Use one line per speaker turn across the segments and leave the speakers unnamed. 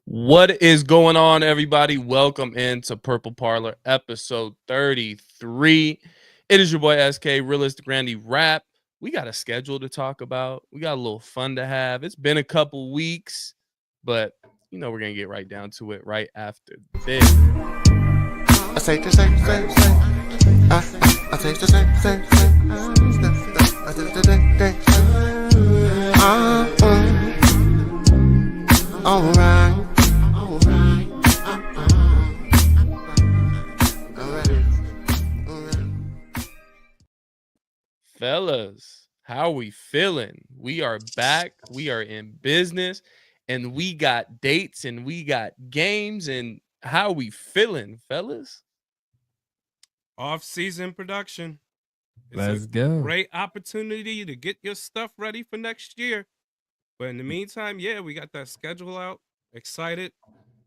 What is going on, everybody? Welcome into Purple Parlor, episode 33. It is your boy SK, Realistic Randy Rap. We got a schedule to talk about. We got a little fun to have. It's been a couple weeks, but we're going to get right down to it right after this.
I say the same. I say the same. Alright.
Fellas, how we feeling? We are back. We are in business, and we got dates, and we got games, and how we feeling, fellas?
Off-season production.
Let's go.
Great opportunity to get your stuff ready for next year. But in the meantime, we got that schedule out. Excited.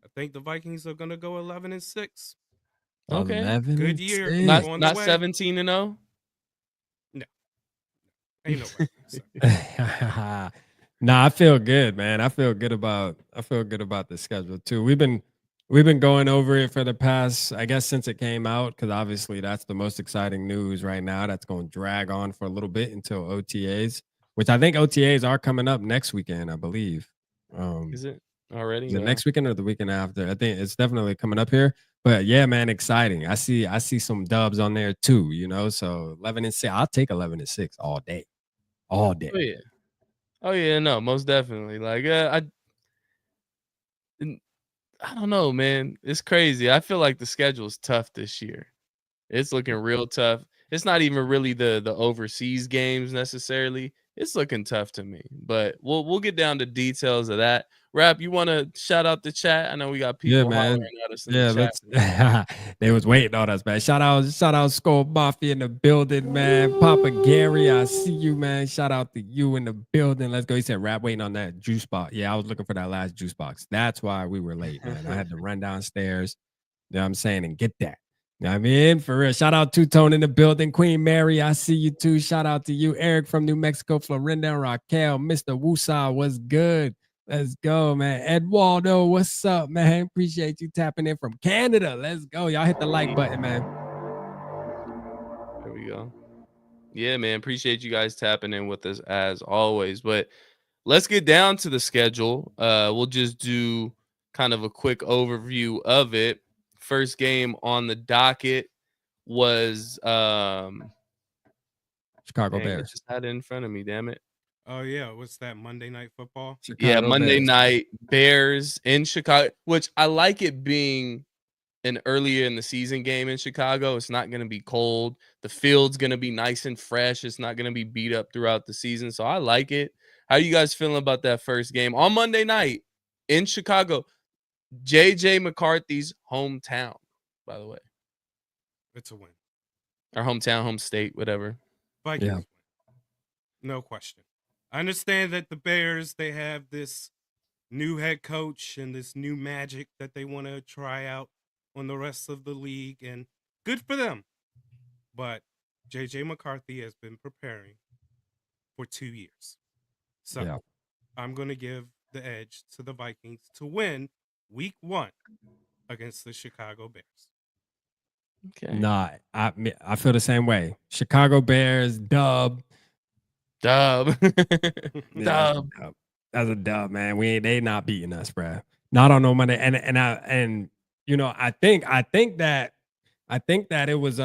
I think the Vikings are gonna go 11-6.
Okay.
11
Good year.
and
Not 17 and 0.
Ain't no way.
6. Nah, I feel good, man. I feel good about the schedule too. We've been going over it for the past, I guess, since it came out, because obviously that's the most exciting news right now. That's going to drag on for a little bit until OTAs, which I think OTAs are coming up next weekend, I believe.
Is it already?
Is it next weekend or the weekend after? I think it's definitely coming up here. But yeah, man, exciting. I see some dubs on there too, so 11-6. I'll take 11-6 all day. All day.
Oh yeah, no, most definitely. Like I don't know, man. It's crazy. I feel like the schedule is tough this year. It's looking real tough. It's not even really the overseas games necessarily. It's looking tough to me. But we'll get down to details of that. Rap, you want to shout out the chat? I know we got people hollering at us in the
chat. They was waiting on us, man. Shout out Skull Mafia in the building, man. Papa Gary, I see you, man. Shout out to you in the building. Let's go. He said Rap waiting on that juice box. Yeah, I was looking for that last juice box. That's why we were late, man. I had to run downstairs, you know what I'm saying, and get that. You know what I mean? For real. Shout out to Tone in the building. Queen Mary, I see you too. Shout out to you. Eric from New Mexico, Florinda, Raquel, Mr. Wusa, what's good? Let's go, man. Eduardo, what's up, man? Appreciate you tapping in from Canada. Let's go. Y'all hit the like button, man.
There we go. Yeah, man. Appreciate you guys tapping in with us as always. But let's get down to the schedule. We'll just do kind of a quick overview of it. First game on the docket was
Chicago Bears.
I just had it in front of me, damn it.
Oh yeah, what's that? Monday Night Football?
Monday night Bears in Chicago, which I like it being an earlier in the season game in Chicago. It's not going to be cold. The field's going to be nice and fresh. It's not going to be beat up throughout the season. So I like it. How you guys feeling about that first game on Monday night in Chicago? JJ McCarthy's hometown, by the way.
It's a win.
Our hometown, home state, whatever.
Vikings win. No question. I understand that the Bears, they have this new head coach and this new magic that they want to try out on the rest of the league, and good for them. But JJ McCarthy has been preparing for 2 years. So I'm going to give the edge to the Vikings to win Week 1 against the Chicago Bears.
Okay. Nah, I feel the same way. Chicago Bears, dub.
Dub.
That's a dub, man. They not beating us, bro. Not on no Monday. And I think that it was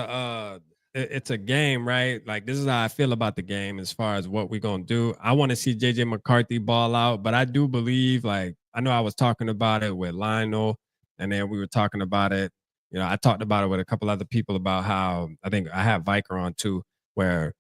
it's a game, right? Like, this is how I feel about the game as far as what we're gonna do. I want to see JJ McCarthy ball out, but I do believe, like, I know I was talking about it with Lionel, and then we were talking about it. I talked about it with a couple other people about how I think I have Viker on too, where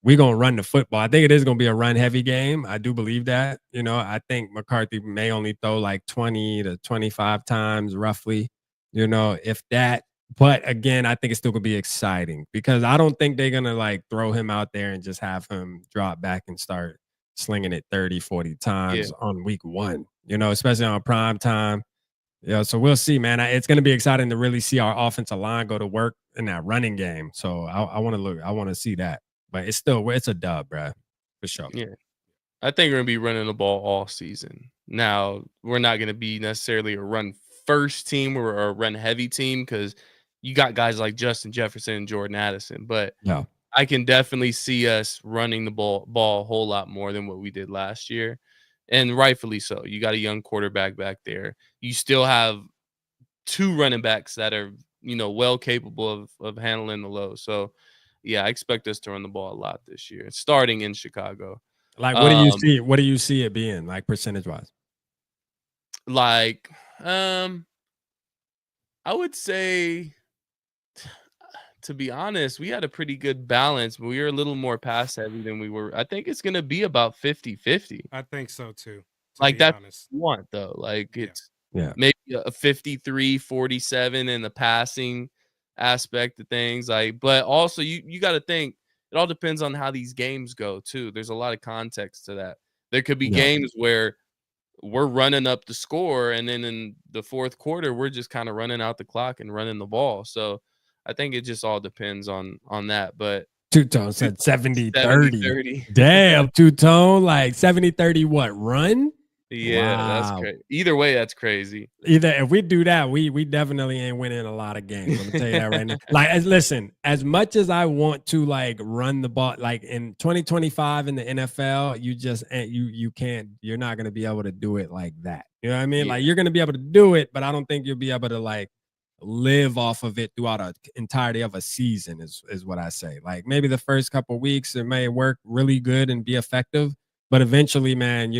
we're going to run the football. I think it is going to be a run-heavy game. I do believe that. I think McCarthy may only throw like 20 to 25 times roughly, if that. But again, I think it's still going to be exciting because I don't think they're going to like throw him out there and just have him drop back and start slinging it 30, 40 times on week 1, especially on prime time. So we'll see, man. It's going to be exciting to really see our offensive line go to work in that running game. So I want to see that. But it's a dub, bro, for sure.
Yeah. I think we're gonna be running the ball all season. Now, we're not gonna be necessarily a run first team or a run heavy team because you got guys like Justin Jefferson and Jordan Addison, but
Yeah.
I can definitely see us running the ball a whole lot more than what we did last year, and rightfully so. You got a young quarterback back there. You still have 2 running backs that are, well capable of handling the load. So, yeah, I expect us to run the ball a lot this year, starting in Chicago.
Like, what do you
Um,
see? What do you see it being like percentage wise?
like, I would say, to be honest, we had a pretty good balance. We were a little more pass heavy than we were. I think it's gonna be about 50-50.
I think so too, to
Like,
be
that's
honest.
what you want, though. Like,
Yeah.
it's
Yeah.
maybe a 53-47 in the passing aspect of things. Like, but also you got to think it all depends on how these games go too. There's a lot of context to that. There could be
Yeah.
games where we're running up the score, and then in the fourth quarter, we're just kind of running out the clock and running the ball. So I think it just all depends on that. But
Two-Tone said 70-30.
70-30.
Damn, Two-Tone, like 70-30 what, run?
Yeah, that's
Wow.
crazy. Either way, that's crazy.
Either if we do that, we definitely ain't winning a lot of games. Let me tell you that right now. Like, listen, as much as I want to like run the ball, like in 2025 in the NFL, you just you can't. You're not gonna be able to do it like that. You know what I mean? Like,
Yeah.
you're gonna be able to do it, but I don't think you'll be able to like live off of it throughout an entirety of a season. Is what I say. Like, maybe the first couple weeks it may work really good and be effective. But eventually, man,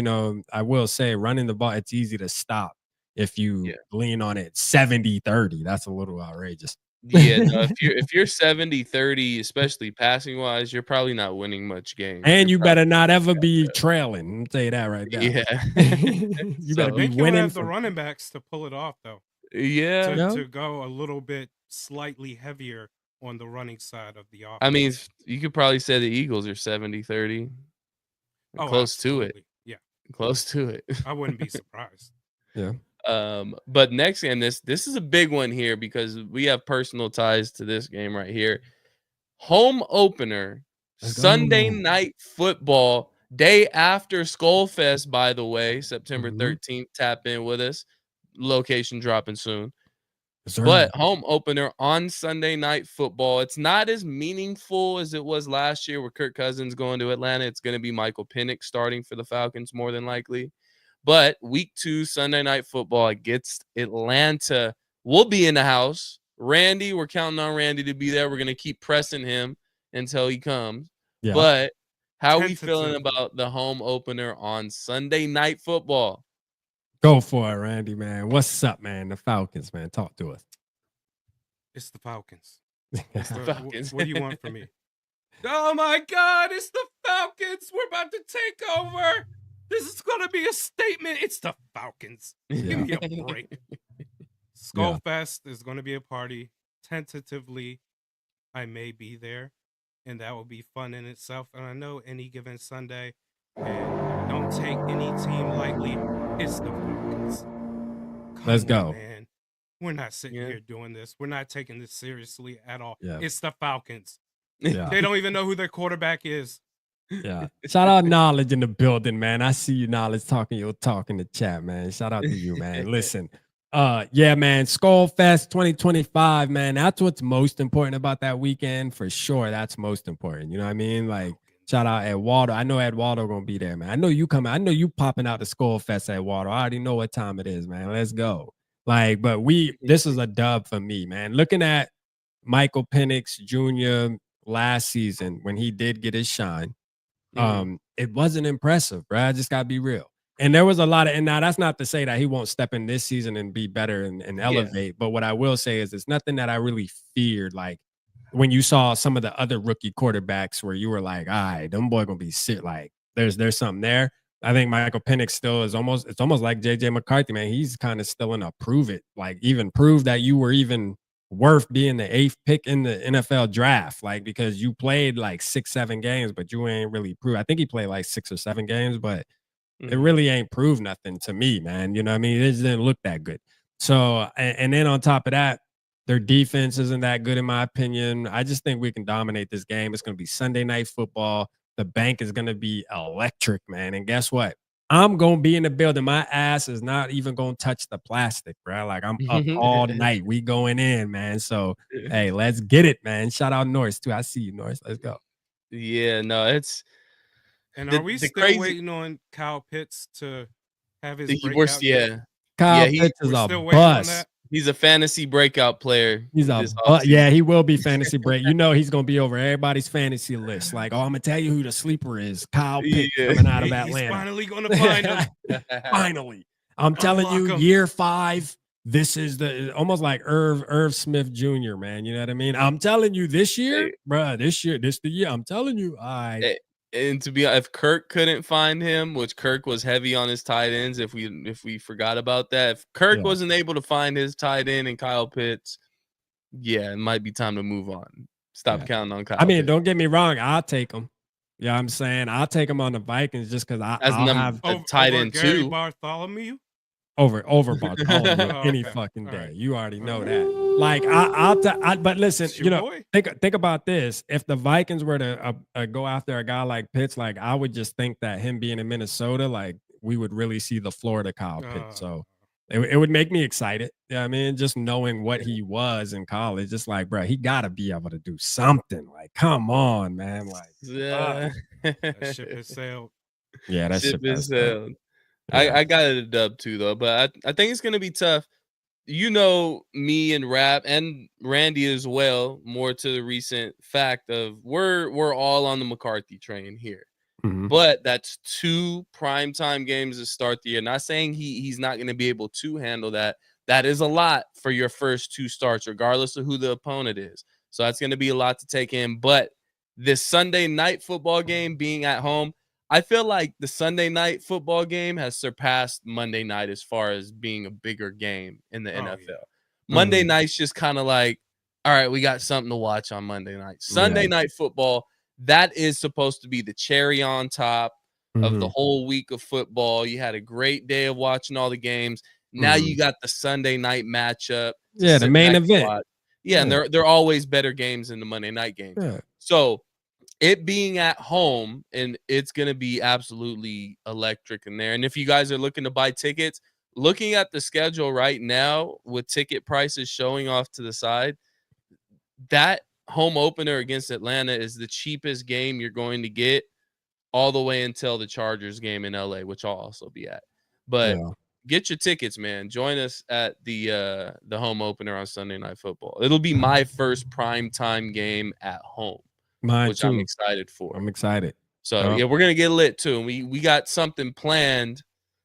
I will say running the ball, it's easy to stop if you
Yeah.
lean on it 70-30. That's a little outrageous.
Yeah, no, if you're 70-30, especially passing wise, you're probably not winning much games.
And
You're
you
probably
better not ever be trailing. I'll tell you that right now.
yeah.
You better
I
So,
be
think you'll
winning
have the
from
running backs to pull it off though.
yeah.
To
yeah.
to go a little bit slightly heavier on the running side of the offense.
I mean, you could probably say the Eagles are 70-30.
Oh,
Close to it.
absolutely. Yeah,
Close to it.
I wouldn't be surprised.
Yeah.
But next game, this is a big one here because we have personal ties to this game right here. Home opener,
Let's
Sunday
go.
night football, day after Skullfest, by the way, September
Mhm.
13th. Tap in with us. Location dropping soon.
Yes, sir.
But home opener on Sunday night football. It's not as meaningful as it was last year with Kirk Cousins going to Atlanta. It's going to be Michael Penix starting for the Falcons more than likely. But week 2, Sunday night football against Atlanta. We'll be in the house. Randy, we're counting on Randy to be there. We're going to keep pressing him until he comes.
Yeah.
But how are we feeling
Tentatively.
about the home opener on Sunday night football?
Go for it, Randy, man. What's up, man? The Falcons, man. Talk to us.
It's the Falcons.
Falcons.
What do you want from me? Oh my God! It's the Falcons. We're about to take over. This is gonna be a statement. It's the Falcons. Give me a break. Skullfest is going to be a party. Tentatively, I may be there, and that will be fun in itself. And I know any given Sunday, and don't take any team lightly. It's the Falcons.
Let's
Come
go.
on, man. We're not sitting
Yeah.
here doing this. We're not taking this seriously at all.
Yeah.
It's the Falcons.
Yeah.
They don't even know who their quarterback is.
Yeah. Shout out Knowledge in the building, man. I see you, Knowledge, talking your talk in the chat, man. Shout out to you, man. Listen. Yeah, man. Skullfest 2025, man. That's what's most important about that weekend. For sure. That's most important. You know what I mean? Like, shout out Eduardo. I know Eduardo gonna be there, man. I know you coming. I know you popping out the Skullfest, Eduardo. I already know what time it is, man. Let's go. Like, but this is a dub for me, man. Looking at Michael Penix Jr. last season when he did get his shine, it wasn't impressive, bro. I just gotta be real. And there was a lot of, and now that's not to say that he won't step in this season and be better and elevate. But what I will say is it's nothing that I really feared. Like when you saw some of the other rookie quarterbacks where you were like, all right, them boy gonna be sick. Like there's something there. I think Michael Penix still is it's almost like JJ McCarthy, man. He's kind of still in a prove it, like even prove that you were even worth being the 8th pick in the NFL draft, like because you played like 6-7 games, but you ain't really proved. I think he played like 6 or 7 games, but it really ain't proved nothing to me, man. You know what I mean? It just didn't look that good. So, and then on top of that, their defense isn't that good in my opinion. I just think we can dominate this game. It's going to be Sunday night football. the bank is gonna be electric, man. And guess what? I'm gonna be in the building. My ass is not even gonna touch the plastic, bro. Like I'm up all night. We going in, man. So hey, let's get it, man. Shout out Norris too. I see you, Norris. Let's go.
Yeah, no, it's
And
the
are we
the
still
crazy.
waiting on Kyle Pitts to have his
We're
breakout game?
yeah,
Kyle
he
Pitts is
We're
a
still waiting on
bust.
that.
he's a fantasy breakout player
He's a
this
but yeah,
offseason.
he will be fantasy break. You know he's gonna be over everybody's fantasy list. Like, oh, I'm gonna tell you who the sleeper is. Kyle Pitts
Yeah.
coming out of
He's
Atlanta.
finally gonna find him.
Finally. I'm telling
Unlock
you,
him.
year 5, this is the almost like Irv Smith Jr., man. You know what I mean? I'm telling you, this year, bruh, this the year. I'm telling you,
And to be if Kirk couldn't find him, which Kirk was heavy on his tight ends, if we forgot about that, if Kirk wasn't able to find his tight end and Kyle Pitts, yeah, it might be time to move on. Stop counting on Kyle.
I mean,
Pitts.
don't get me wrong, I'll take him. Yeah, I'm saying I'll take him on the Vikings just because I'll have
a tight end
Gary
too.
Bartholomew.
over Bartholomew any
Okay.
fucking
All
day.
right.
You already know
All
that. Like but listen,
It's your
you know,
boy.
think about this. If the Vikings were to go after a guy like Pitts, like I would just think that him being in Minnesota, like we would really see the Florida Kyle Pitts. So it would make me excited. Yeah, I mean, just knowing what he was in college, just like, bro, he got to be able to do something. Like, come on, man. Like,
Yeah.
That ship has sailed.
yeah, that
Ship is sailed.
Yeah.
I got it a dub too though, but I think it's gonna be tough. You know me and Rap and Randy as well, more to the recent fact of we're all on the McCarthy train here.
Mhm.
But that's 2 primetime games to start the year. Not saying he's not going to be able to handle that. That is a lot for your first 2 starts, regardless of who the opponent is. So that's going to be a lot to take in. But this Sunday night football game being at home, I feel like the Sunday night football game has surpassed Monday night as far as being a bigger game in the NFL.
Yeah.
Monday night's just kind of like, all right, we got something to watch on Monday night. Sunday night football, that is supposed to be the cherry on top of the whole week of football. You had a great day of watching all the games. Now you got the Sunday night matchup.
Yeah, the main event.
Yeah, and they're always better games than the Monday night games.
Yeah.
So it being at home, and it's going to be absolutely electric in there. And if you guys are looking to buy tickets, looking at the schedule right now with ticket prices showing off to the side, that home opener against Atlanta is the cheapest game you're going to get all the way until the Chargers game in LA, which I'll also be at. But get your tickets, man. Join us at the home opener on Sunday Night Football. It'll be my first primetime game at home, which I'm excited for.
I'm excited.
So yeah, we're gonna get lit too. And we got something planned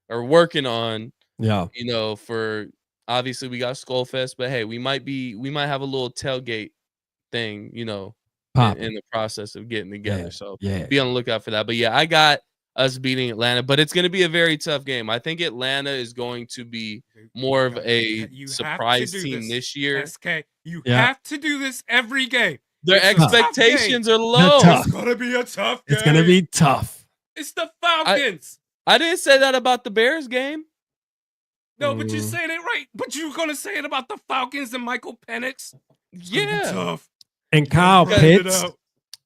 or working on.
Yeah,
you know, for obviously we got Skullfest, but hey, we might have a little tailgate thing, you know, in the process of getting together. So be on the lookout for that. But yeah, I got us beating Atlanta, but it's going to be a very tough game. I think Atlanta is going to be more of a surprise team this year.
SK, you have to do this every game.
Their expectations are low.
It's going to be a tough game.
It's going to be tough.
It's the Falcons.
I didn't say that about the Bears game.
No, but you're saying it right. But you're going to say it about the Falcons and Michael Penix?
Yeah.
Tough.
And Kyle Pitts.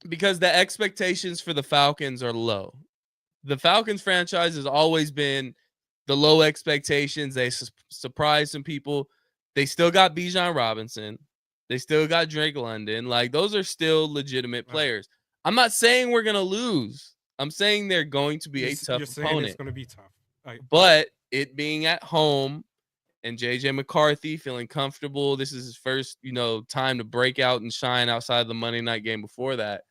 Because the expectations for the Falcons are low. The Falcons franchise has always been the low expectations. They surprised some people. They still got Bijan Robinson. They still got Drake London. Like, those are still legitimate players. I'm not saying we're going to lose. I'm saying they're going to be a tough opponent.
It's going to be tough.
But it being at home and JJ McCarthy feeling comfortable, this is his first, time to break out and shine outside the Monday night game before that.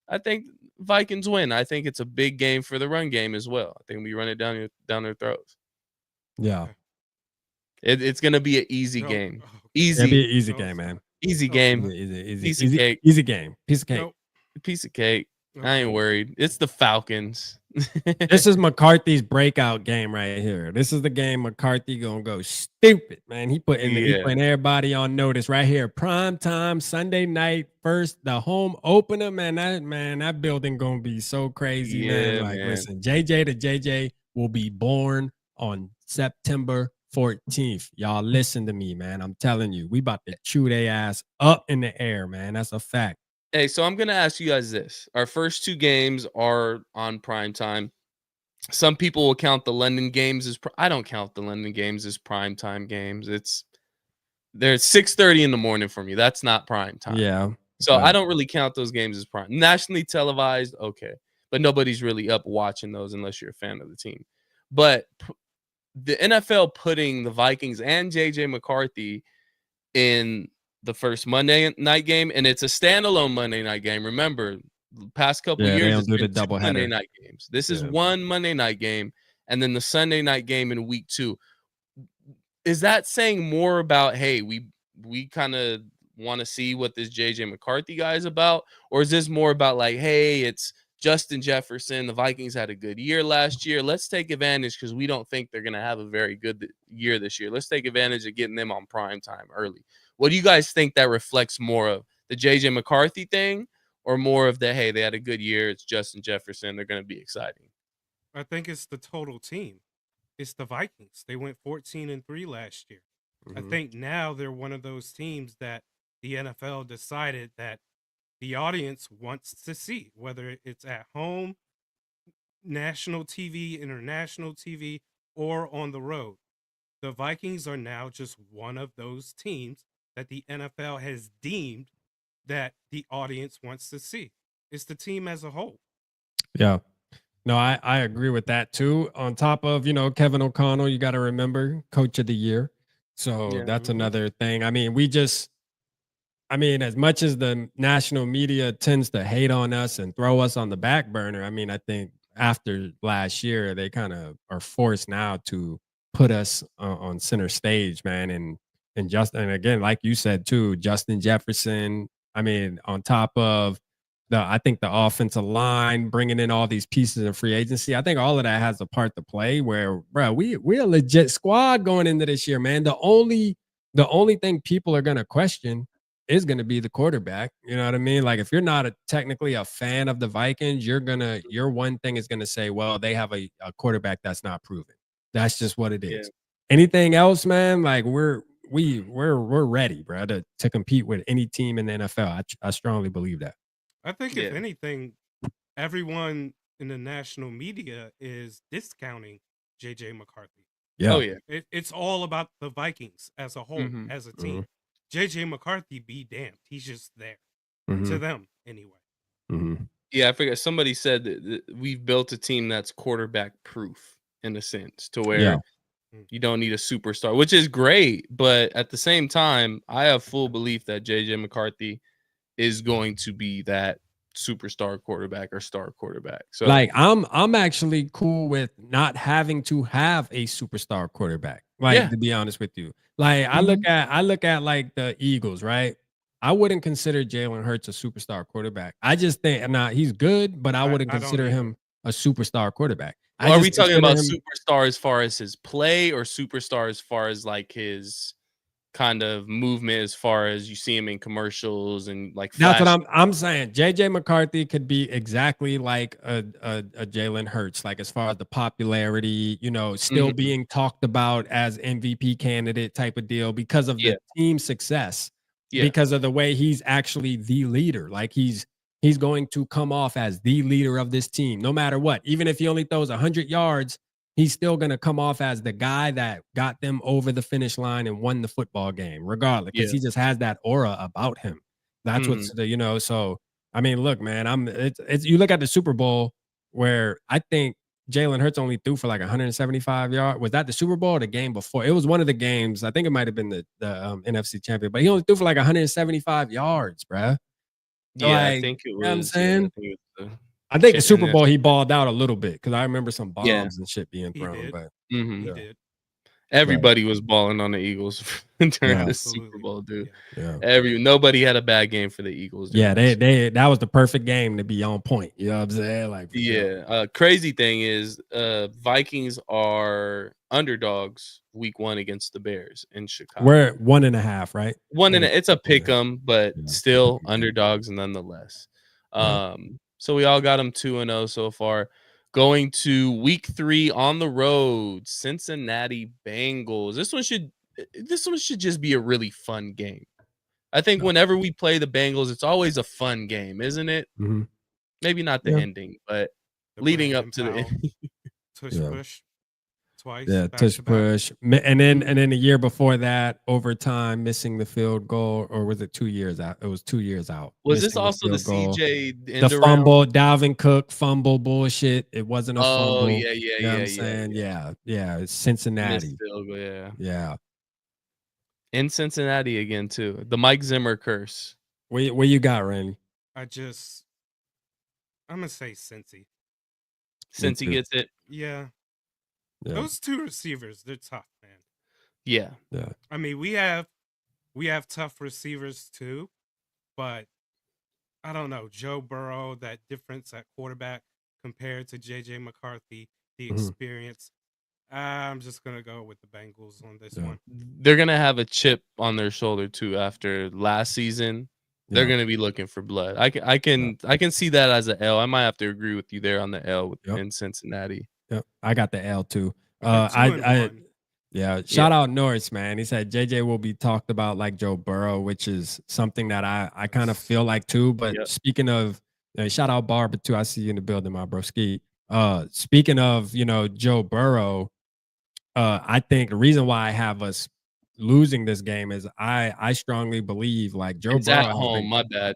I think Vikings win. I think it's a big game for the run game as well. I think we run it down their throats.
Yeah.
It's going to be an easy game. Easy.
It'll be an easy game, man.
Easy game.
Easy
Piece of cake.
Easy game. Piece of cake.
Nope.
Piece of cake. I ain't worried. It's the Falcons.
This is McCarthy's breakout game right here. This is the game McCarthy gonna go stupid, man. He putting everybody on notice right here. Prime time Sunday night, the home opener, man. That building gonna be so crazy, man. Like, listen, JJ to JJ will be born on September 14th. Y'all listen to me, man. I'm telling you, we about to chew their ass up in the air, man. That's a fact.
Hey, so I'm gonna ask you guys this. Our first 2 games are on prime time. Some people will count the London games as I don't count the London games as prime time games. They're 6:30 in the morning for me. That's not prime time.
Yeah,
So I
but
don't really count those games as prime. Nationally televised, okay. But nobody's really up watching those unless you're a fan of the team. But the NFL putting the Vikings and JJ McCarthy in the first Monday night game, and it's a standalone Monday night game. Remember, the past couple
yeah, they
years,
don't
it's
do the
been 2
double
Monday
header.
night games. This is
Yeah.
one Monday night game, and then the Sunday night game in week 2. Is that saying more about, hey, we kind of want to see what this JJ McCarthy guy is about, or is this more about like, hey, it's Justin Jefferson, the Vikings had a good year last year, let's take advantage because we don't think they're going to have a very good year this year, let's take advantage of getting them on prime time early? What do you guys think that reflects more of, the JJ McCarthy thing, or more of the, hey, they had a good year, it's Justin Jefferson, they're going to be exciting?
I think it's the total team. It's the Vikings. They went 14-3 last year. I
Mhm.
think now they're one of those teams that the NFL decided that the audience wants to see, whether it's at home, national TV, international TV, or on the road. The Vikings are now just one of those teams that the NFL has deemed that the audience wants to see. It's the team as a whole.
Yeah. No, I agree with that too. On top of, Kevin O'Connell, you got to remember, coach of the year. So
Yeah.
that's another thing. As much as the national media tends to hate on us and throw us on the back burner, I think after last year, they kind of are forced now to put us on center stage, man. And again, like you said too, Justin Jefferson. On top of I think the offensive line, bringing in all these pieces of free agency, I think all of that has a part to play. Where, bro, we're a legit squad going into this year, man. The only thing people are gonna question is going to be the quarterback. You know what I mean? Like if you're not technically a fan of the Vikings, your one thing is going to say, well, they have a quarterback that's not proven. That's just what it
Yeah.
is. Anything else, man? Like we're ready, bro, to compete with any team in the NFL. I strongly believe that.
I think, if
Yeah.
anything, everyone in the national media is discounting JJ McCarthy.
Oh
Yeah.
yeah.
It's all about the Vikings as a whole,
Mhm.
as a
Mhm.
team. JJ McCarthy be damned. He's just there to
Mhm.
them anyway.
Mhm.
Yeah, I forget. Somebody said that we've built a team that's quarterback proof in a sense, to
Yeah.
where you don't need a superstar, which is great. But at the same time, I have full belief that JJ McCarthy is going to be that superstar quarterback or star quarterback. So
Like I'm actually cool with not having to have a superstar quarterback. Like
yeah.
to be honest with you. Like
Mhm.
I look at like the Eagles, right? I wouldn't consider Jalen Hurts a superstar quarterback. I just think he's good, but I wouldn't
I don't
consider
either.
him a superstar quarterback. I
Well, are we
just
talking
consider
about
him.
superstar as far as his play, or superstar as far as like his kind of movement, as far as you see him in commercials and like
That's what
flash?
I'm saying. JJ McCarthy could be exactly like a Jalen Hurts, like as far as the popularity, still
Mhm.
being talked about as MVP candidate type of deal because of
Yeah.
the team success,
Yeah.
because of the way he's actually the leader. Like he's going to come off as the leader of this team, no matter what. Even if he only throws 100 yards, he's still going to come off as the guy that got them over the finish line and won the football game, regardless, because
Yeah.
he just has that aura about him. That's what's
Mhm.
so look, man, it's you look at the Super Bowl where I think Jalen Hurts only threw for like 175 yards. Was that the Super Bowl or the game before? It was one of the games. I think it might have been the NFC champion, but he only threw for like 175 yards, bruh. So
Yeah, I
like,
think it
what I'm
was. Yeah, I
saying?
think it was the
I think the Super Bowl
NFC.
he balled out a little bit because I remember some
Yeah.
bombs and shit being
He
thrown,
did.
but
Mhm.
He
yeah,
did.
right.
Everybody was balling on the Eagles during
Yeah,
the Super
Absolutely.
Bowl, dude.
Yeah.
yeah.
Nobody had a bad game for the Eagles
Yeah,
during that.
they that was the perfect game to be on point. You know what I'm saying? Like for sure.
Yeah. Crazy thing is, Vikings are underdogs week 1 against the Bears in Chicago.
We're 1.5, right?
It's a pick
Yeah,
'em, but
yeah.
still underdogs nonetheless.
Right.
So we all got them 2-0 so far. Going to week 3 on the road, Cincinnati Bengals. This one should just be a really fun game. I think whenever we play the Bengals, it's always a fun game, isn't it?
Mm-hmm.
Maybe not the ending, but
The
leading up to
Brandon
the
Powell
end.
tush push twice,
Yeah,
back
tush
to back.
push, and then the year before that, overtime, missing the field goal, or was it 2 years out? It was 2 years out.
Was this
Missing the
also the
field goal.
CJ
The
end around?
fumble, Dalvin Cook fumble bullshit. It wasn't a
Oh,
fumble.
yeah,
You know what I'm saying? Yeah. It's
Missed
Cincinnati.
field goal, yeah.
Yeah.
In Cincinnati again too. The Mike Zimmer curse.
Where you got, Randy?
I'm gonna say Cincy.
Since he
too.
gets it.
Yeah.
Yeah.
Those two receivers, they're tough, man.
Yeah.
Yeah.
I mean, we have tough receivers too, but I don't know. Joe Burrow, that difference at quarterback compared to JJ McCarthy, the experience. I'm just gonna go with the Bengals on this one.
They're gonna have a chip on their shoulder too after last season. They're gonna be looking for blood. I can see that as an L. I might have to agree with you there on the L in Cincinnati.
Yep. I got the L too.
I
Shout out Norris, man. He said JJ will be talked about like Joe Burrow, which is something that I kind of feel like too. But speaking of, shout out Barber too. I see you in the building, my broski. Speaking of, Joe Burrow, I think the reason why I have us losing this game is I strongly believe like Joe
It's
Burrow
at home. My bad.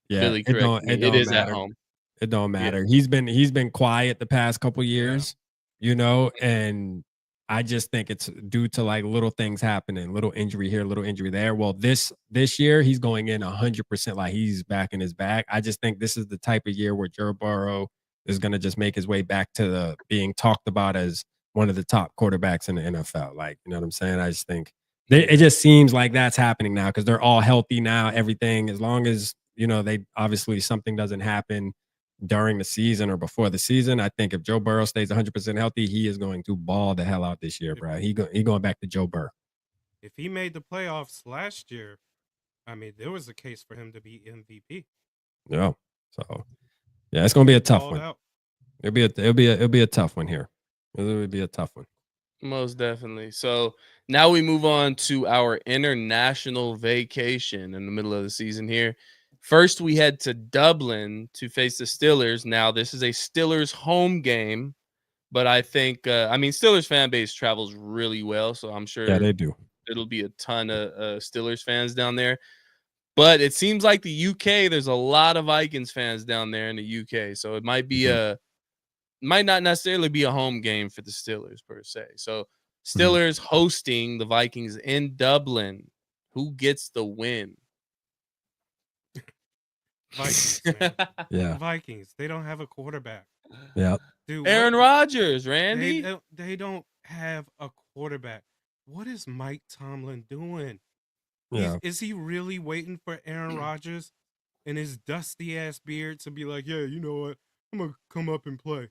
Yeah,
Billy, correct me. It is
matter.
at home.
It don't matter. He's been quiet the past couple years, and I just think it's due to like little things happening, little injury here, little injury there. Well, this year he's going in 100%, like he's back in his bag. I just think this is the type of year where Joe Burrow is going to just make his way back to being talked about as one of the top quarterbacks in the NFL. Like, you know what I'm saying? I just think it just seems like that's happening now because they're all healthy now. Everything, as long as they obviously something doesn't happen during the season or before the season. I think if Joe Burrow stays 100% healthy, he is going to ball the hell out this year, bro. He going back to Joe Burrow.
If he made the playoffs last year, I mean, there was a case for him to be MVP.
Yeah. So, yeah, it's gonna be a tough one. It'll be a tough one here. It'll be a tough one.
Most definitely. So now we move on to our international vacation in the middle of the season here. First, we head to Dublin to face the Steelers. Now, this is a Steelers home game, but I think, Steelers fan base travels really well, so I'm sure
they do.
It'll be a ton of Steelers fans down there. But it seems like the UK, there's a lot of Vikings fans down there in the UK, so it might be might not necessarily be a home game for the Steelers per se. So Steelers hosting the Vikings in Dublin. Who gets the win?
Vikings, man.
Yeah.
Vikings. They don't have a quarterback.
Yeah.
Dude,
Aaron Rodgers, Randy.
They don't have a quarterback. What is Mike Tomlin doing?
Yeah.
Is he really waiting for Aaron Rodgers and his dusty ass beard to be like, yeah, you know what? I'm gonna come up and play.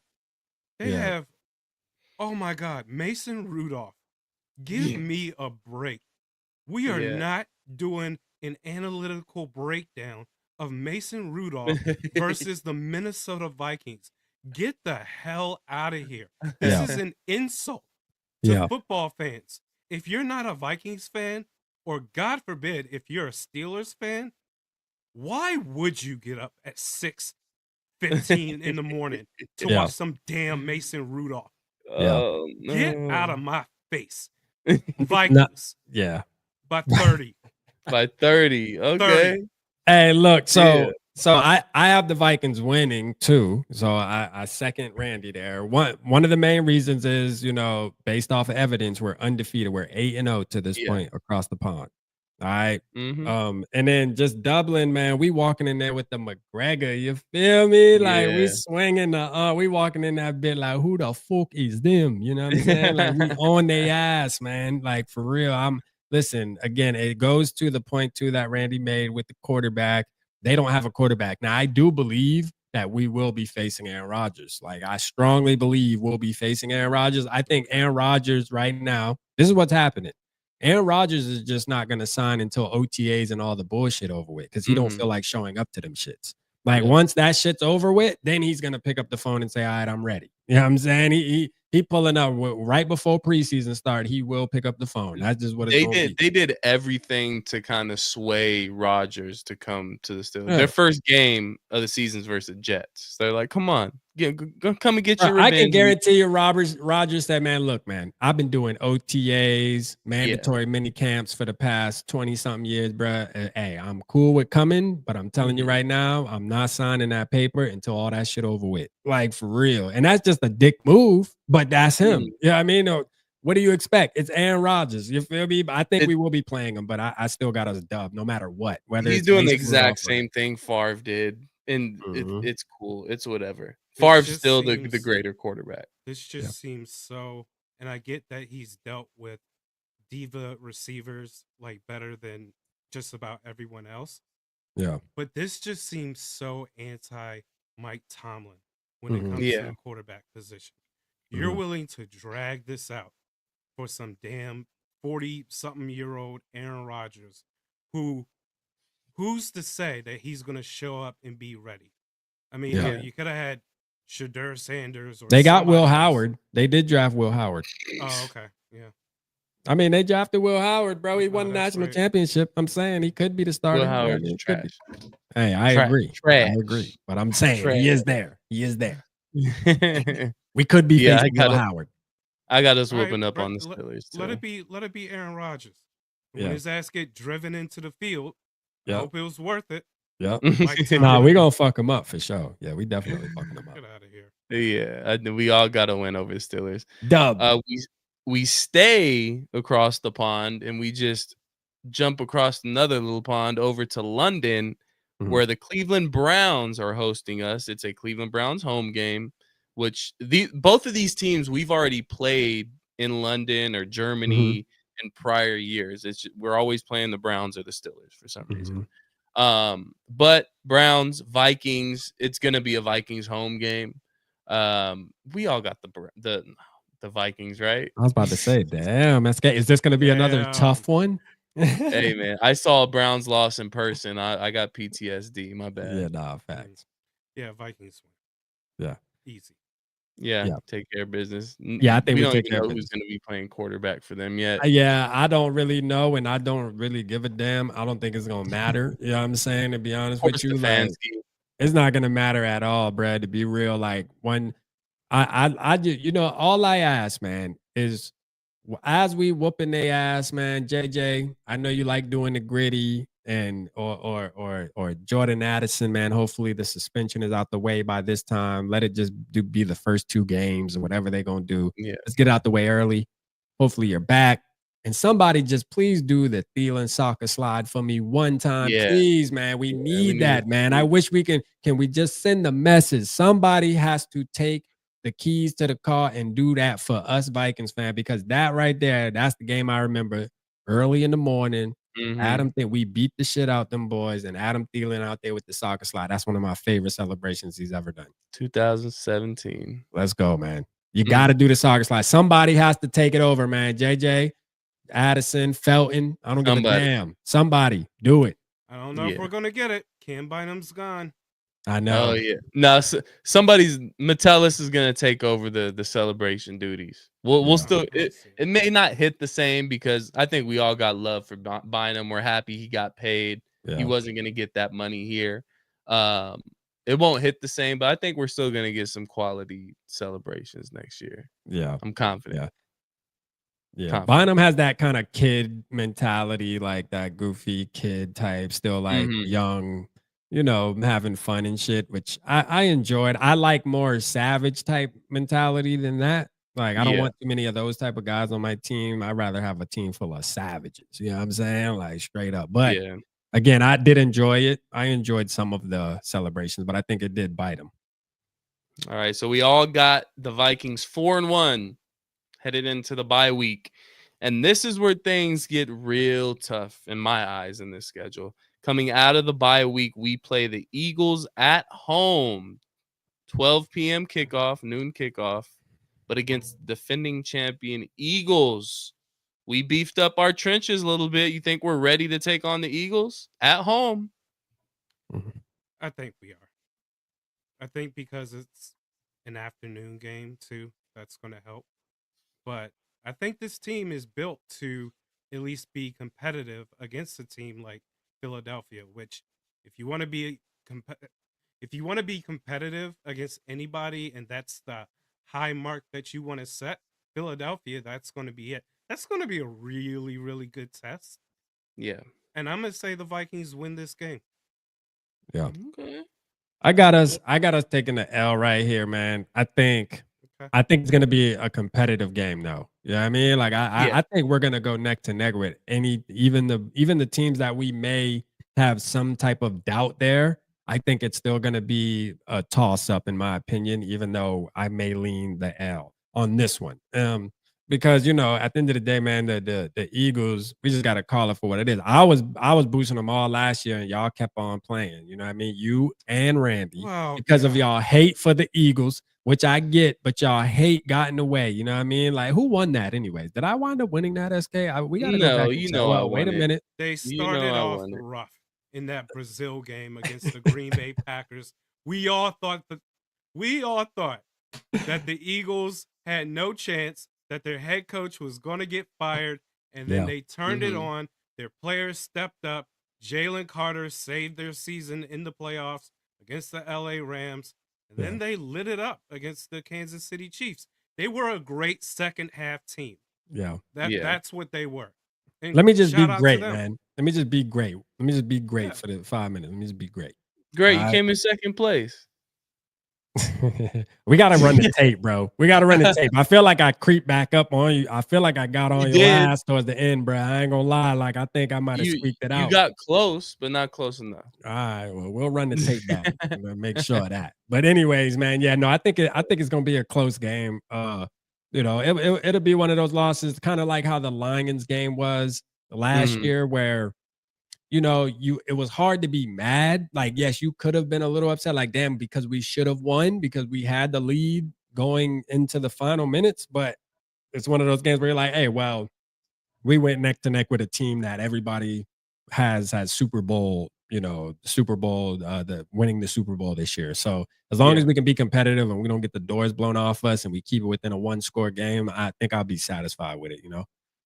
They have, oh my God, Mason Rudolph. Give me a break. We are not doing an analytical breakdown of Mason Rudolph versus the Minnesota Vikings. Get the hell out of here. This is an insult to football fans. If you're not a Vikings fan, or God forbid, if you're a Steelers fan, why would you get up at 6:15 in the morning to watch some damn Mason Rudolph?
Oh, no.
Get out of my face. Vikings. By 30.
By 30. Okay.
30.
Hey, look, so I have the Vikings winning too. So I second Randy there. One of the main reasons is, based off of evidence, we're undefeated. We're 8-0 to this point across the pond. All right. And then just Dublin, man, we walking in there with the McGregor. You feel me? Like we swinging we walking in that bit like, who the fuck is them? You know what I'm saying? Like we on their ass, man. Like for real. Listen, again, it goes to the point too that Randy made with the quarterback. They don't have a quarterback. Now, I do believe that we will be facing Aaron Rodgers. Like, I strongly believe we'll be facing Aaron Rodgers. I think Aaron Rodgers right now, this is what's happening. Aaron Rodgers is just not going to sign until OTAs and all the bullshit over with because he don't feel like showing up to them shits. Like, once that shit's over with, then he's going to pick up the phone and say, all right, I'm ready. You know what I'm saying? he pulling up right before preseason start. He will pick up the phone. That's just what it's going to be.
They did everything to kind of sway Rodgers to come to the Steelers.
Yeah.
Their first game of the season's versus Jets. They're like, come on, come and get
Bro,
your revenge.
I can guarantee you, Rodgers said, man, look, man, I've been doing OTAs, mandatory mini camps for the past 20-something years, bro. Hey, I'm cool with coming, but I'm telling you right now, I'm not signing that paper until all that shit over with. Like, for real. And that's just a dick move, but that's him. You know what I mean? What do you expect? It's Aaron Rodgers. You feel me? I think we will be playing him, but I still got us a dub no matter what. Whether
He's
it's
doing the
Mason Rudolph
exact same thing Favre did, and it's cool. It's whatever.
This
Favre's
just
still the
seems-
greater quarterback.
This just seems so, and I get that he's dealt with diva receivers like better than just about everyone else.
Yeah.
But this just seems so anti Mike Tomlin when it comes
Yeah.
to the quarterback position. You're willing to drag this out for some damn 40-something-year-old Aaron Rodgers, who's to say that he's going to show up and be ready? I mean,
Yeah.
hell, you could have had Shadur Sanders. Or
They got
somebody
Will
else.
Howard. They did draft Will Howard.
Oh, okay. Yeah.
I mean, they drafted Will Howard, bro. He
Oh,
won the
that's
national
right.
championship. I'm saying he could be the starter.
Will
I
Howard's
mean, it could be.
trash.
Hey, I agree.
Trash.
I agree. But I'm saying
Trash.
he is there. He is there. We could be
Yeah,
facing Will Howard.
I got us
All right,
whooping up
but
on the Steelers too.
Let it be Aaron Rodgers. When
Yeah.
his ass get driven into the field, I
Yeah.
hope it was worth it.
Yeah.
Mike
Nah,
Tomlin.
we gonna fuck him up for sure. Yeah, we definitely fucking him up.
Get out of here.
Yeah, we all got to win over the Steelers.
Dub.
We stay across the pond and we just jump across another little pond over to London, where the Cleveland Browns are hosting us. It's a Cleveland Browns home game, which both of these teams we've already played in London or Germany in prior years. We're always playing the Browns or the Steelers for some reason. But Browns, Vikings, it's gonna be a Vikings home game. We all got the Vikings, right?
I was about to say, damn, is this gonna be another
Damn.
tough one?
Hey man, I saw a Browns loss in person. I got PTSD. My bad.
Yeah, nah, facts.
Yeah, Vikings win.
Yeah.
Easy.
Yeah,
Yeah.
take care of business.
Yeah, I think we
don't
take
even
care
know
of
who's
business.
going to be playing quarterback for them yet.
Yeah, I don't really know, and I don't really give a damn. I don't think it's gonna matter. You know what I'm saying? To be honest with you, like, it's not gonna matter at all, Brad. To be real, like when I just, all I ask, man, is as we whooping their ass, man. JJ, I know you like doing the gritty, and or Jordan Addison, man. Hopefully the suspension is out the way by this time. Let it just be the first 2 games or whatever they're gonna do.
Yeah.
Let's get out the way early. Hopefully you're back. And somebody just please do the Thielen soccer slide for me one time.
Yeah.
Please, man. We need that,
it.
man. I wish we can we just send the message? Somebody has to take the keys to the car and do that for us Vikings fan, because that right there, that's the game I remember early in the morning. Adam, we beat the shit out them boys, and Adam Thielen out there with the soccer slide. That's one of my favorite celebrations he's ever done.
2017.
Let's go, man. You got to do the soccer slide. Somebody has to take it over, man. JJ, Addison, Felton. I don't give a damn. Somebody do it.
I don't know if we're gonna get it. Cam Bynum's gone.
I know.
Oh yeah. No, somebody's Metellus is gonna take over the celebration duties. We'll still it may not hit the same, because I think we all got love for Bynum. We're happy he got paid.
Yeah.
He wasn't gonna get that money here. It won't hit the same, but I think we're still gonna get some quality celebrations next year.
Yeah.
I'm confident.
Yeah.
Confident.
Bynum has that kind of kid mentality, like that goofy kid type, still like young, having fun and shit, which I enjoyed. I like more savage type mentality than that. Like, I don't want too many of those type of guys on my team. I'd rather have a team full of savages. You know what I'm saying? Like, straight up. But again, I did enjoy it. I enjoyed some of the celebrations, but I think it did bite him.
All right. So we all got the Vikings 4-1 headed into the bye week. And this is where things get real tough in my eyes in this schedule. Coming out of the bye week, we play the Eagles at home. 12 p.m. kickoff, noon kickoff, but against defending champion Eagles. We beefed up our trenches a little bit. You think we're ready to take on the Eagles at home?
I think we are. I think because it's an afternoon game too. that's going to help. But I think this team is built to at least be competitive against a team like Philadelphia, which if you want to be if you want to be competitive against anybody and that's the high mark that you want to set, Philadelphia, that's going to be it. That's going to be a really, really good test.
Yeah.
And I'm going to say the Vikings win this game.
Yeah.
Okay.
I got us taking the L right here, man. I think it's gonna be a competitive game though. You know what I mean? Like I think we're gonna go neck to neck with even the teams that we may have some type of doubt there. I think it's still gonna be a toss up in my opinion, even though I may lean the L on this one. Because at the end of the day, man, the Eagles, we just gotta call it for what it is. I was boosting them all last year, and y'all kept on playing. You know what I mean? You and Randy, because of y'all hate for the Eagles, which I get, but y'all hate got in the way. You know what I mean? Like, who won that, anyways? Did I wind up winning that? SK? We gotta go back and check. Well, wait a minute.
They started off rough in that Brazil game against the Green Bay Packers. We all thought that the Eagles had no chance, that their head coach was going to get fired, and then they turned it on. Their players stepped up. Jalen Carter saved their season in the playoffs against the LA Rams, and then they lit it up against the Kansas City Chiefs. They were a great second half team. That's what they were. And
let me just be great, man. Let me just be great. Let me just be great for the 5 minutes. Let me just be great.
Great, you came in second place.
We gotta run the tape, bro. We gotta run the tape. I feel like I creeped back up on you. I feel like I got on your ass towards the end, bro. I ain't gonna lie. Like I think I might have squeaked it out.
You got close, but not close enough.
All right, well, we'll run the tape back and make sure of that. But anyways, man, I think it's gonna be a close game. It'll be one of those losses, kind of like how the Lions game was last year, where it was hard to be mad. Like, yes, you could have been a little upset, like, damn, because we should have won because we had the lead going into the final minutes. But it's one of those games where you're like, hey, well, we went neck to neck with a team that everybody has Super Bowl, winning the Super Bowl this year. So as long as we can be competitive and we don't get the doors blown off us and we keep it within a 1-score game, I think I'll be satisfied with it,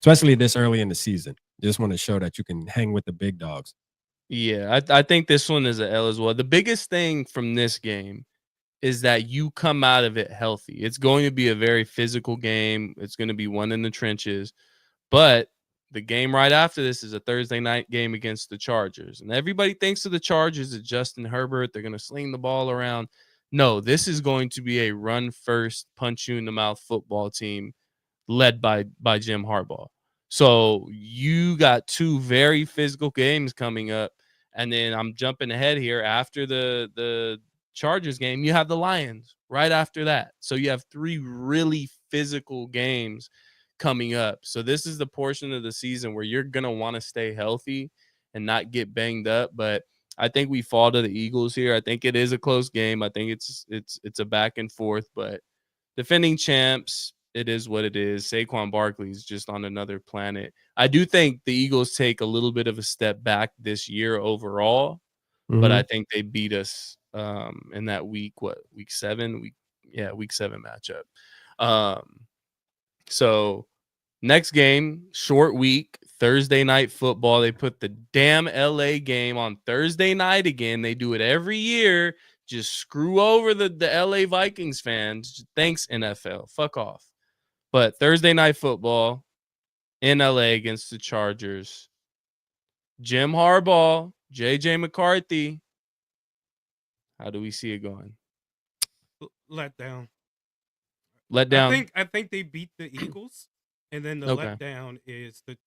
especially this early in the season. Just want to show that you can hang with the big dogs.
Yeah, I think this one is an L as well. The biggest thing from this game is that you come out of it healthy. It's going to be a very physical game. It's going to be one in the trenches. But the game right after this is a Thursday night game against the Chargers. And everybody thinks of the Chargers as Justin Herbert. They're going to sling the ball around. No, this is going to be a run-first, punch-you-in-the-mouth football team led by Jim Harbaugh. So you got two very physical games coming up. And then I'm jumping ahead here. After the Chargers game, you have the Lions right after that. So you have three really physical games coming up. So this is the portion of the season where you're going to want to stay healthy and not get banged up. But I think we fall to the Eagles here. I think it is a close game. I think it's a back and forth, but defending champs, it is what it is. Saquon Barkley is just on another planet. I do think the Eagles take a little bit of a step back this year overall, but I think they beat us in that week 7 matchup. So next game, short week, Thursday night football. They put the damn LA game on Thursday night again. They do it every year. Just screw over the LA Vikings fans. Thanks, NFL. Fuck off. But Thursday night football in LA against the Chargers. Jim Harbaugh, JJ McCarthy. How do we see it going?
Let down. I think they beat the Eagles, and then the letdown is the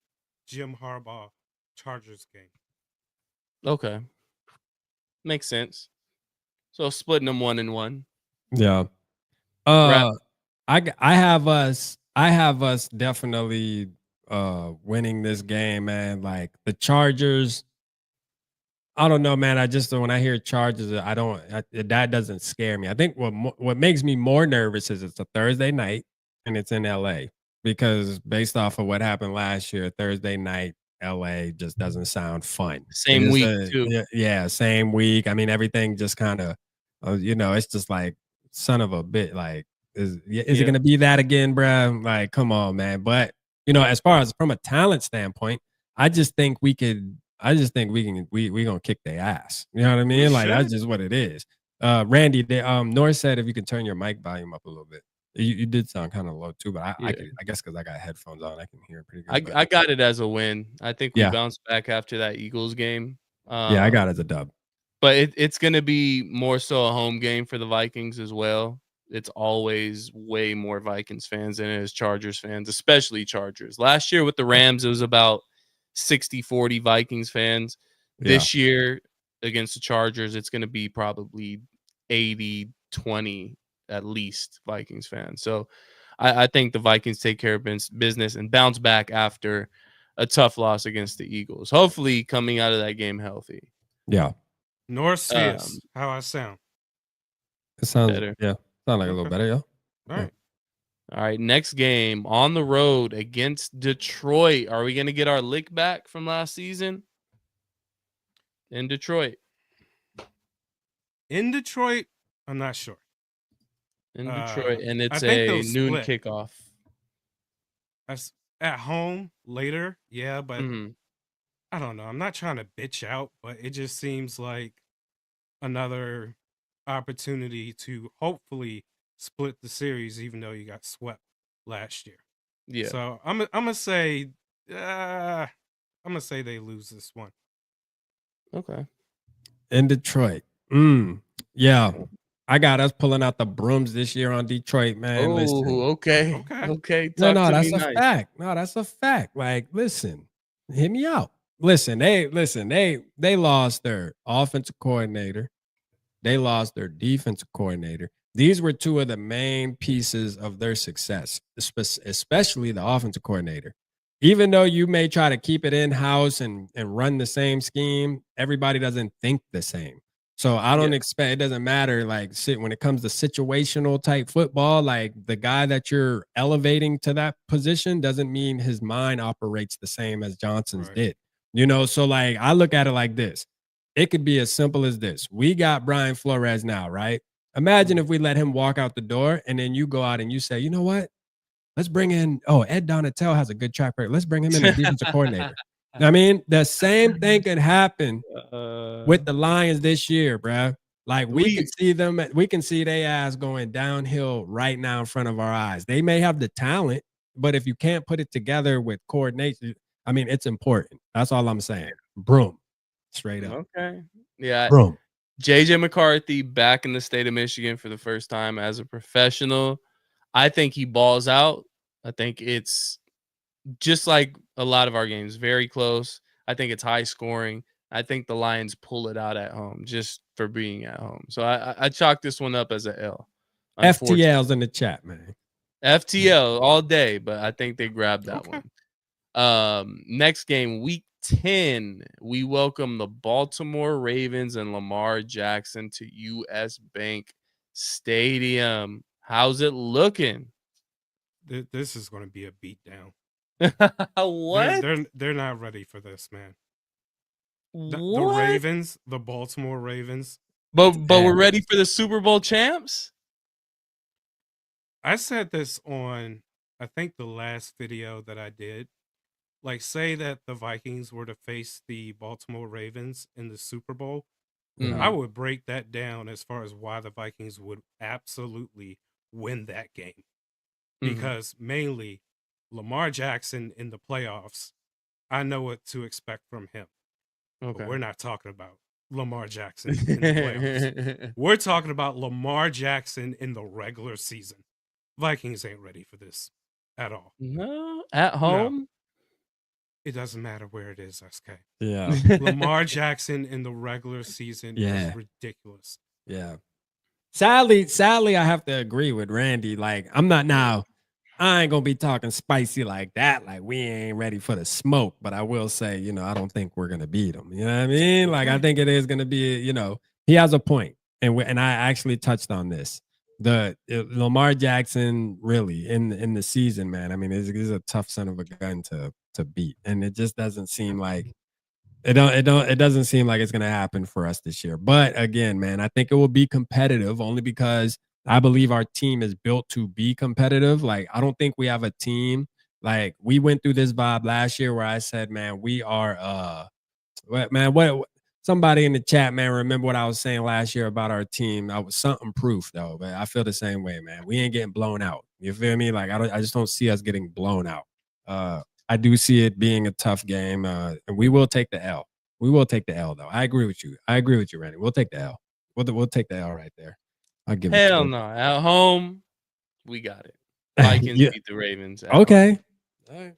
Jim Harbaugh Chargers game.
Okay. Makes sense. So splitting them 1-1.
Yeah. I have us definitely winning this game, man. Like the Chargers, I don't know, man. When I hear Chargers, that doesn't scare me. I think what makes me more nervous is it's a Thursday night and it's in LA, because based off of what happened last year, Thursday night LA just doesn't sound fun.
Same week too.
Yeah, same week. I mean, everything just kind of, it's just like son of a bit, like Is it going to be that again, bro? Like, come on, man. But as far as from a talent standpoint, I just think we can. We gonna kick their ass. You know what I mean? Like that's just what it is. Randy, North said if you can turn your mic volume up a little bit. You did sound kind of low too, but I guess because I got headphones on, I can hear it pretty good.
I got it as a win. I think we bounced back after that Eagles game.
I got it as a dub.
But it's going to be more so a home game for the Vikings as well. It's always way more Vikings fans than it is Chargers fans, especially Chargers. Last year with the Rams, it was about 60-40 Vikings fans. This year against the Chargers, it's going to be probably 80-20 at least Vikings fans. So I think the Vikings take care of business and bounce back after a tough loss against the Eagles. Hopefully coming out of that game healthy.
Yeah.
North Spheres, how I sound.
It sounds better. Yeah. Sound like a little better,
All
right. Next game on the road against Detroit. Are we going to get our lick back from last season? In Detroit.
In Detroit, I'm not sure.
In Detroit, and it's a noon kickoff.
That's at home later, but I don't know. I'm not trying to bitch out, but it just seems like another opportunity to hopefully split the series, even though you got swept last year.
Yeah.
So I'm gonna say they lose this one.
Okay.
In Detroit. Yeah. I got us pulling out the brooms this year on Detroit, man. Listen.
Okay.
No, that's a fact. No, that's a fact. Like, listen, hit me out. Listen, they lost their offensive coordinator. They lost their defensive coordinator. These were two of the main pieces of their success, especially the offensive coordinator. Even though you may try to keep it in-house and run the same scheme, everybody doesn't think the same. So I don't expect, it doesn't matter, like, when it comes to situational type football, like the guy that you're elevating to that position doesn't mean his mind operates the same as Johnson's did. So like I look at it like this. It could be as simple as this. We got Brian Flores now, right? Imagine if we let him walk out the door and then you go out and you say, you know what? Let's bring in, Ed Donatel has a good track record. Let's bring him in as defensive coordinator. I mean, the same thing could happen with the Lions this year, bro. Like we can see them, we can see their ass going downhill right now in front of our eyes. They may have the talent, but if you can't put it together with coordination, I mean, it's important. That's all I'm saying. Broom. Straight up.
Okay. Yeah.
Broom.
JJ McCarthy back in the state of Michigan for the first time as a professional. I think he balls out. I think it's just like a lot of our games, very close. I think it's high scoring. I think the Lions pull it out at home just for being at home. So I chalk this one up as an L.
FTL's in the chat, man.
FTL all day, but I think they grabbed that one. Next game, week 10, we welcome the Baltimore Ravens and Lamar Jackson to US Bank Stadium. How's it looking?
This is going to be a beatdown.
What?
They're not ready for this, man. The Ravens, the Baltimore Ravens.
But we're ready for the Super Bowl champs?
I said this on, I think, the last video that I did. Like, say that the Vikings were to face the Baltimore Ravens in the Super Bowl. I would break that down as far as why the Vikings would absolutely win that game. Because mainly Lamar Jackson in the playoffs, I know what to expect from him. Okay. But we're not talking about Lamar Jackson in the playoffs. We're talking about Lamar Jackson in the regular season. Vikings ain't ready for this at all.
No, at home?
No. It doesn't matter where it is, SK.
Yeah.
Lamar Jackson in the regular season is ridiculous.
Yeah. Sadly, I have to agree with Randy. Like, I ain't gonna be talking spicy like that. Like, we ain't ready for the smoke. But I will say, I don't think we're gonna beat him. You know what I mean? Like, I think it is gonna be, he has a point. And I actually touched on this. The Lamar Jackson really in the season, man. I mean, it's a tough son of a gun to beat, and it just doesn't seem like it doesn't seem like it's gonna happen for us this year. But again, man, I think it will be competitive only because I believe our team is built to be competitive. Like, I don't think we have a team. Like, we went through this vibe last year where I said, man, we are what somebody in the chat, man, remember what I was saying last year about our team. I was something proof though, but I feel the same way, man. We ain't getting blown out. You feel me? Like, I just don't see us getting blown out. I do see it being a tough game, and we will take the L. We will take the L though. I agree with you. Randy. We'll take the L. We'll take the L right there. I'll give it
Hell
to
no. At home, we got it.
you.
Vikings
Yeah.
beat the Ravens.
Okay.
All right.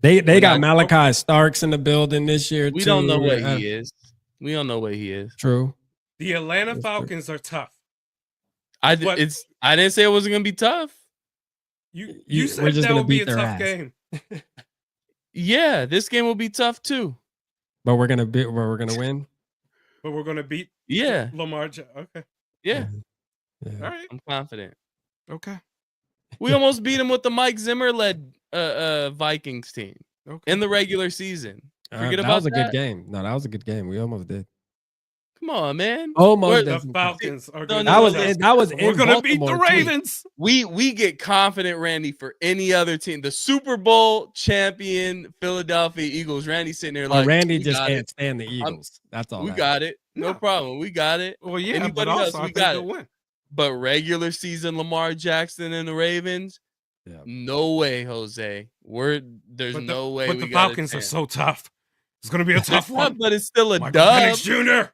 They
We're
got
not-
Malachi Starks in the building this year
We
too.
don't know what he is. We don't know what he is.
True.
The Atlanta
That's
Falcons are tough.
I
But-
didn't say it wasn't gonna be tough.
You
We're
said
just
that
gonna
would be
beat
a
their
tough
ass.
game.
Yeah, this game will be tough too.
But we're gonna win.
But we're gonna beat
Yeah,
Lamar. Okay.
yeah.
Yeah.
All right.
I'm confident.
Okay.
We almost beat him with the Mike Zimmer led Vikings team
Okay.
in the regular season. Forget
that
about
was a
that.
good game. No, that was a good game. We almost did.
Come on, man.
Almost
We're-
did.
The
Doesn't count.
Falcons are
No,
gonna
no,
That
no,
was
no.
in, that was in
We're gonna beat the
Baltimore, too.
Ravens.
We get confident, Randy, for any other team. The Super Bowl champion Philadelphia Eagles. Randy sitting there like,
Randy
we
just
got
can't
it.
stand the Eagles. That's all.
We
that
got it. No
No.
problem. We got it.
Well, yeah,
Anybody
but
else,
also
we
I think
got
they'll
it.
win.
But regular season Lamar Jackson and the Ravens,
Yeah.
no way, Jose. There's no way.
But
we
the
got a
Falcons are
chance.
so tough. It's gonna be a tough one.
But it's still a
Michael
dub.
Penix Jr.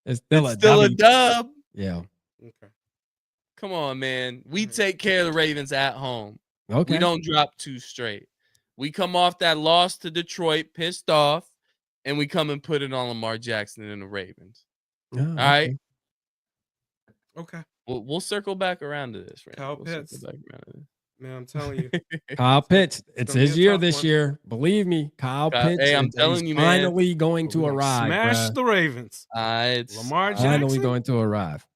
It's still
It's
a
still a
W.
dub.
Yeah.
Okay.
Come on, man. We
Mhm.
take care of the Ravens at home.
Okay.
We don't drop two straight. We come off that loss to Detroit, pissed off, and we come and put it on Lamar Jackson and the Ravens.
Yeah,
All right.
Okay.
We'll circle back around to this, Randy.
Kyle
We'll circle
Pitts.
back around to this.
Man, I'm telling you.
Kyle Pitts. It's
gonna be
his
a
year
tough
this
one.
year. Believe me, Kyle
Kyle-
Pitts.
hey, I'm
is-
telling
he's
you, man.
finally going to
We're gonna
arrive.
Smash
bruh.
the Ravens.
It's,
Lamar
Finally
Jackson.
going to arrive.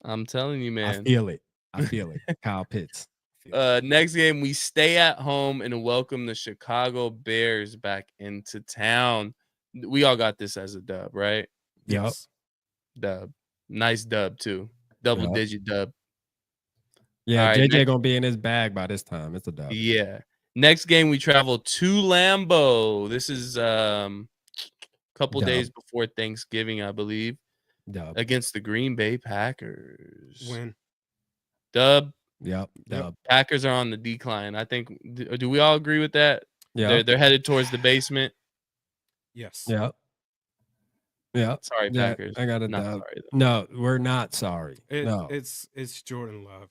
I'm telling you,
I
man.
feel it. Kyle Pitts.
Next game, we stay at home and welcome the Chicago Bears back into town. We all got this as a dub, right?
Yep.
Yes.
Dub. Nice dub, too. Double-digit dub.
Yeah,
All right,
JJ
next-
gonna be in his bag by this time. It's a dub.
Yeah. Next game, we travel to Lambeau. This is couple
Dub.
days before Thanksgiving, I believe,
Dub.
against the Green Bay Packers.
Win.
Dub.
Yep. Dub.
Packers are on the decline. I think. Do we all agree with that?
Yeah.
They're headed towards the basement.
Yes.
Yep. Yep.
Sorry,
Yeah,
Packers.
I got a
Not
dub.
sorry, though.
No, we're not sorry.
No.
No.
It's Jordan Love.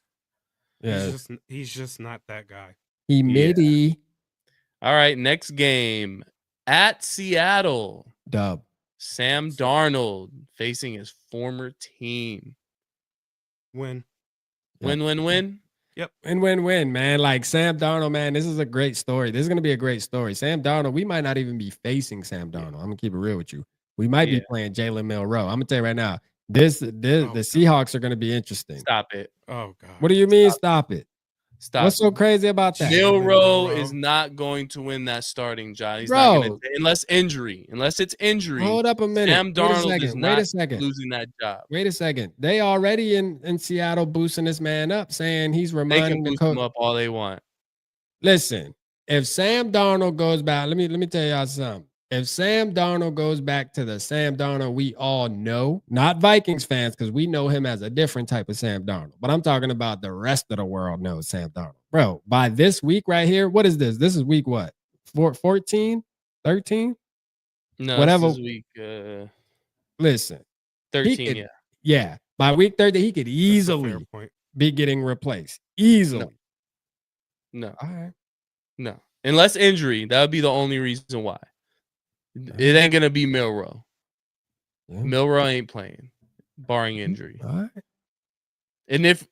Yeah.
He's just not that guy.
Humidity.
All right, next game at Seattle.
Dub.
Sam Darnold facing his former team.
Win.
Yeah.
Win.
Win, man. Like Sam Darnold, man, this is a great story. This is going to be a great story. Sam Darnold, we might not even be facing Sam Darnold. I'm going to keep it real with you. We might be
Yeah.
playing Jalen Milroe. I'm going to tell you right now, the Seahawks are going to be interesting.
Stop it.
Oh God.
What do you mean stop it?
Stop.
What's so crazy about that?
Milroe
Milroe.
is not going to win that starting job. He's
Bro.
not going to, unless it's injury.
Hold up a minute.
Sam Darnold
Wait a
is
second.
not
Wait a second.
losing that job.
Wait a second. They already in Seattle boosting this man up, saying he's
They can
reminding the
boost him
coach.
up all they want.
Listen, if Sam Darnold goes back, let me tell y'all something. If Sam Darnold goes back to the Sam Darnold we all know, not Vikings fans, because we know him as a different type of Sam Darnold, but I'm talking about the rest of the world knows Sam Darnold. Bro, by this week right here, what is this? This is week what? 14? 13?
No,
Whatever.
This is week
Listen,
13.
could-
Yeah.
yeah, by week 30, he could
That's a
easily
fair point.
be getting replaced. Easily.
No.
All right.
No. Unless injury, that would be the only reason why. It ain't gonna be Milroe.
Yeah.
Milroe ain't playing, barring injury.
All right.
And if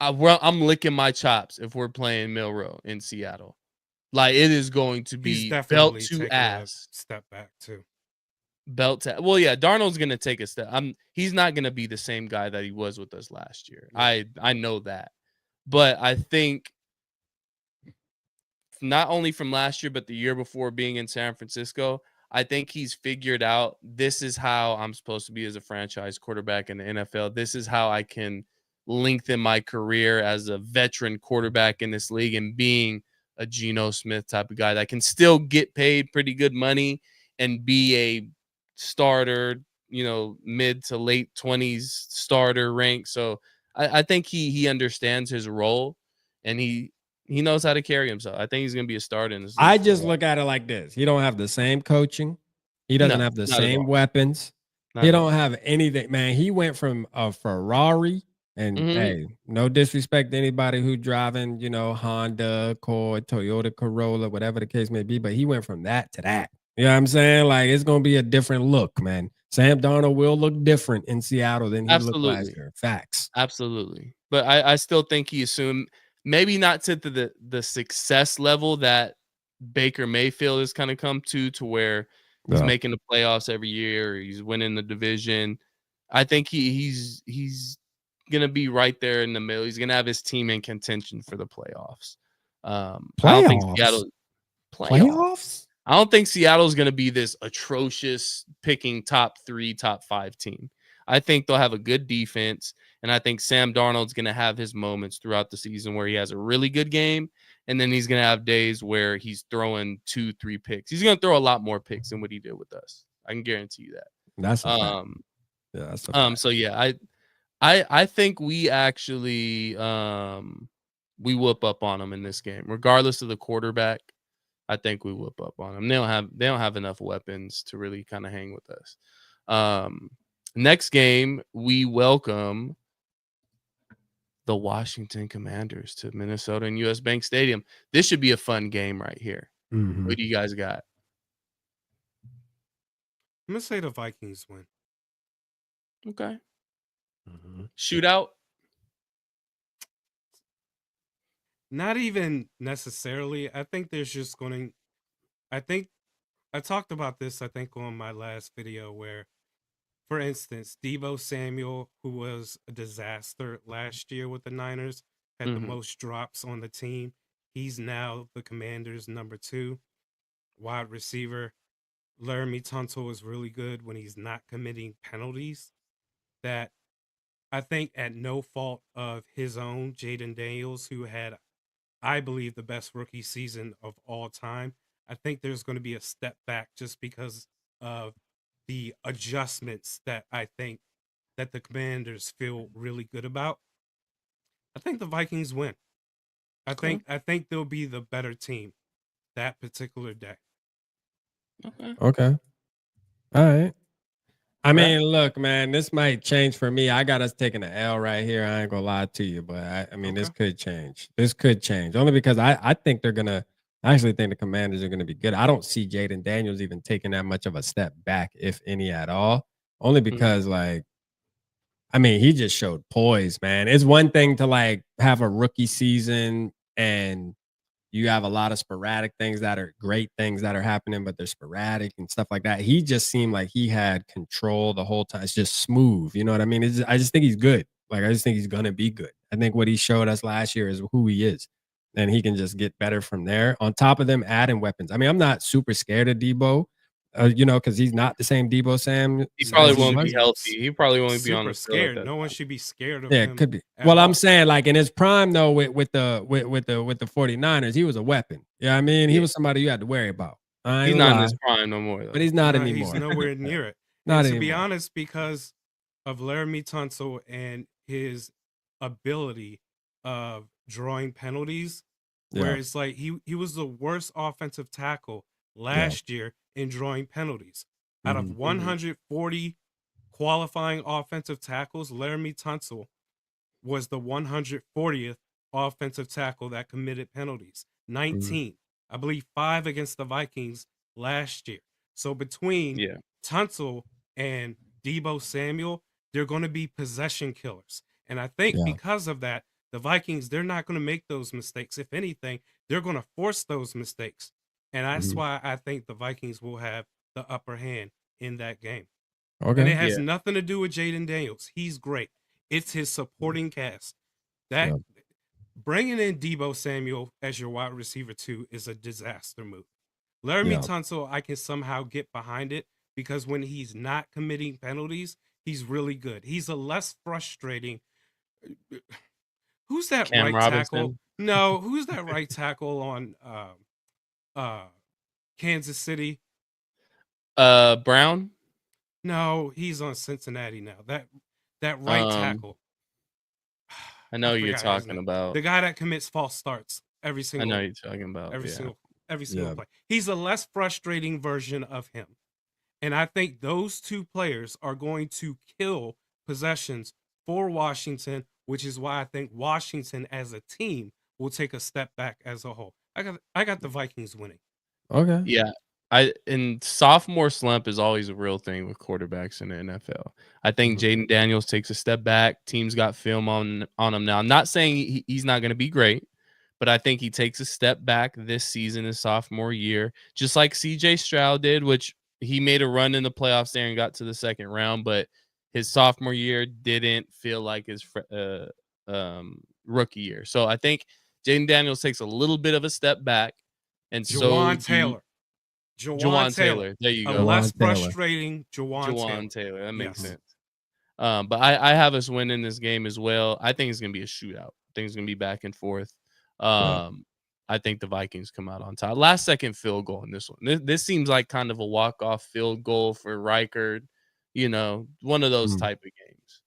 I'm licking my chops if we're playing Milroe in Seattle, like it is going to
He's
be
definitely
belt
taking
to
a
ass,
step back too.
belt to. Well, yeah, Darnold's gonna take a step. He's not gonna be the same guy that he was with us last year.
Yeah.
I know that, but I think not only from last year, but the year before being in San Francisco, I think he's figured out this is how I'm supposed to be as a franchise quarterback in the NFL. This is how I can lengthen my career as a veteran quarterback in this league and being a Geno Smith type of guy that can still get paid pretty good money and be a starter, mid to late 20s starter rank. So I think he understands his role and he knows how to carry himself. I think he's going to be a starter in this league.
I just look at it like this. He don't have the same coaching. He doesn't
No,
have the
not at
same
all.
weapons.
Not
He
at all.
don't have anything, man. He went from a Ferrari, and
Mhm.
hey, no disrespect to anybody who driving, Honda, Accord, Toyota Corolla, whatever the case may be, but he went from that to that. You know what I'm saying? Like, it's gonna be a different look, man. Sam Darnold will look different in Seattle than he looked last
Absolutely.
year. Facts.
Absolutely. But I still think he assumed maybe not to the success level that Baker Mayfield has kind of come to where he's
Yeah.
making the playoffs every year, or he's winning the division. I think he's gonna be right there in the middle. He's gonna have his team in contention for the playoffs. I don't think
Playoffs.
Seattle playoffs.
Playoffs?
I don't think Seattle's going to be this atrocious picking top 3, top 5 team. I think they'll have a good defense, and I think Sam Darnold's going to have his moments throughout the season where he has a really good game, and then he's going to have days where he's throwing 2, 3 picks. He's going to throw a lot more picks than what he did with us. I can guarantee you that.
That's a fact. Yeah, that's a fact.
So yeah, I think we actually we whoop up on them in this game, regardless of the quarterback. I think we whoop up on them. They don't have enough weapons to really kind of hang with us. Next game, we welcome the Washington Commanders to Minnesota and US Bank Stadium. This should be a fun game right here.
Mhm.
What do you guys got?
I'm gonna say the Vikings win.
Okay.
Mhm.
Shootout?
Not even necessarily. I think there's just going. I think I talked about this. I think on my last video where, for instance, Deebo Samuel, who was a disaster last year with the Niners, had the
Mhm.
most drops on the team. He's now the Commanders' number 2 wide receiver. Laramie Tunsil is really good when he's not committing penalties. That I think at no fault of his own, Jaden Daniels, who had, I believe, the best rookie season of all time. I think there's going to be a step back just because of the adjustments that I think that the Commanders feel really good about. I think the Vikings win. I
Okay.
think they'll be the better team that particular day.
Okay.
Okay. All right. I
Brett?
mean, look, man, this might change for me. I got us taking an L right here. I ain't gonna lie to you, but I mean, this
Okay.
could change. This could change only because I think they're gonna. I actually think the Commanders are gonna be good. I don't see Jaden Daniels even taking that much of a step back, if any at all. Only
Mhm.
because, like, I mean, he just showed poise, man. It's one thing to like have a rookie season and you have a lot of sporadic things that are great things that are happening, but they're sporadic and stuff like that. He just seemed like he had control the whole time. It's just smooth. You know what I mean? I just think he's good. Like, I just think he's going to be good. I think what he showed us last year is who he is. And he can just get better from there. On top of them, adding weapons. I mean, I'm not super scared of Debo, because he's not the same Debo Sam
He
as
probably
he
won't
was.
be healthy. He probably won't be on
Super
the field at
scared.
that
No one
time.
should be scared of
Yeah, it
him
could be.
at
Well, I'm
all.
saying, like, in his prime though, with the 49ers, he was a weapon. Yeah, I mean, he
Yeah.
was somebody you had to worry about. I
He's
ain't
not
gonna
in
lie,
his prime no more,
but
though.
he's not
No, he's
anymore.
nowhere near it. And
Not
to be
anymore.
honest, because of Laramie Tunsil and his ability of drawing penalties, where
Yeah,
it's like he was the worst offensive tackle
yeah.
last year in drawing penalties. Out of
Mhm.
140 qualifying offensive tackles, Laramie Tunsil was the 140th offensive tackle that committed penalties.
Mhm.
19. I believe 5 against the Vikings last year. So between
Yeah.
Tunsil and Deebo Samuel, they're going to be possession killers. And I think
Yeah.
because of that, the Vikings, they're not going to make those mistakes. If anything, they're going to force those mistakes. And that's
Mhm.
why I think the Vikings will have the upper hand in that game. And
Okay.
it has
Yeah.
nothing to do with Jaden Daniels. He's great. It's his supporting cast. That
Yeah.
bringing in Deebo Samuel as your wide receiver 2 is a disaster move. Laramie
Yeah.
Tunsil, I can somehow get behind it because when he's not committing penalties, he's really good. He's a less frustrating. Who's that
Cam
right tackle?
Robinson.
No, who's that right tackle on Kansas City?
Brown.
No, he's on Cincinnati now. That right tackle.
I know who you're
forgot his
talking
name.
about.
The guy that commits false starts every
I
single
know who you're talking about.
every
Yeah.
single
Yeah.
play. He's a less frustrating version of him. And I think those two players are going to kill possessions for Washington, which is why I think Washington as a team will take a step back as a whole. I got the Vikings winning.
Okay.
Yeah. And sophomore slump is always a real thing with quarterbacks in the NFL. I think Jaden Daniels takes a step back. Teams got film on him now. I'm not saying he's not going to be great, but I think he takes a step back this season, his sophomore year, just like CJ Stroud did, which he made a run in the playoffs there and got to the second round, but his sophomore year didn't feel like his rookie year. So I think Jaden Daniels takes a little bit of a step back, and
Jawan Taylor.
Jawan Taylor. There you
A
go.
less
Taylor.
frustrating Jawan Taylor.
That makes
Yes.
sense. But I have us winning this game as well. I think it's going to be a shootout. I think it's going to be back and forth. I think the Vikings come out on top. Last second field goal in this one. This seems like kind of a walk-off field goal for Reichard. You know, one of those type of games.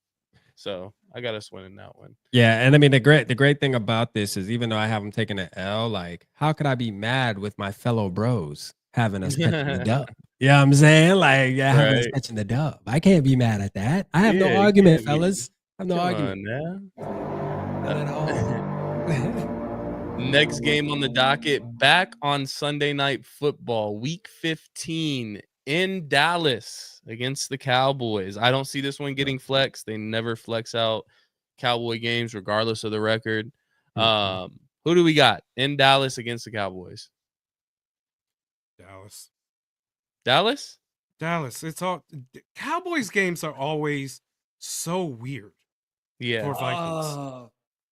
So I got us winning that one.
Yeah, and I mean the great thing about this is even though I have them taking an L, like how could I be mad with my fellow bros having us catching the dub? You know what I'm saying? Like having us
Right.
catching the dub. I can't be mad at that. I have no
Yeah, you
argument,
can't be.
fellas. I have no
Come
argument.
on now.
Not at all.
Next game on the docket, back on Sunday Night Football, Week 15 in Dallas against the Cowboys. I don't see this one getting flexed. They never flex out Cowboy games, regardless of the record. Who do we got in Dallas against the Cowboys? Dallas?
It's all Cowboys games are always so weird.
Yeah.
For Vikings.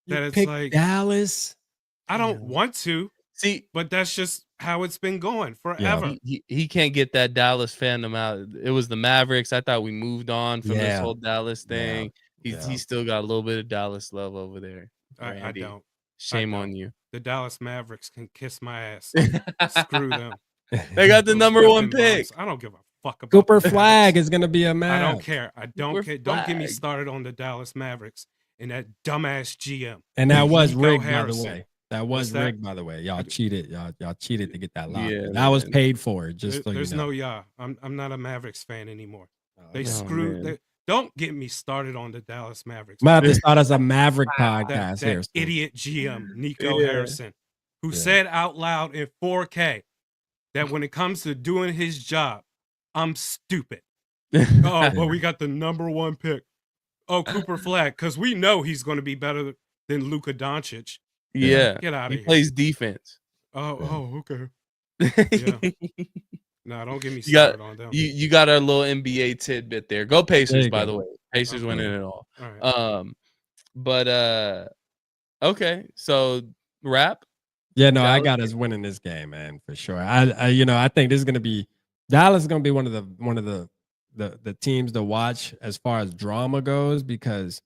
That it's
pick
like
Dallas.
I don't want to.
See,
but that's just how it's been going forever.
He can't get that Dallas fandom out. It was the Mavericks. I thought we moved on from this whole Dallas thing. He's still got a little bit of Dallas love over there.
I don't.
Shame on you.
The Dallas Mavericks can kiss my ass. Screw them.
They got the number one pick.
I don't give a fuck about
Cooper Flag is gonna be a man.
I don't care. I don't care. Don't get me started on the Dallas Mavericks and that dumbass GM.
And that was
Nico
rigged,
Harrison.
by the way. That was rigged, by the way. Y'all cheated. Y'all cheated to get that lock.
Yeah,
that was paid for. Just so
there's
you know.
no I'm not a Mavericks fan anymore. They
Oh,
screwed.
man.
Don't get me started on the Dallas Mavericks.
Might have to start as a Maverick podcast
that
here. So.
idiot GM Nico Harrison, who said out loud in 4K that when it comes to doing his job, I'm stupid. Oh, but we got the number one pick. Oh, Cooper Flag, because we know he's going to be better than Luka Doncic.
Yeah.
Get out of here.
He plays defense.
Oh, okay. Yeah. No, don't get me started on them.
You got our little NBA tidbit there. Go Pacers, by the way. Pacers
Okay.
winning it all.
All right.
But okay. So wrap.
Yeah, no, I
Dallas
got us winning this game, man, for sure. I think this is gonna be Dallas is gonna be one of the teams to watch as far as drama goes because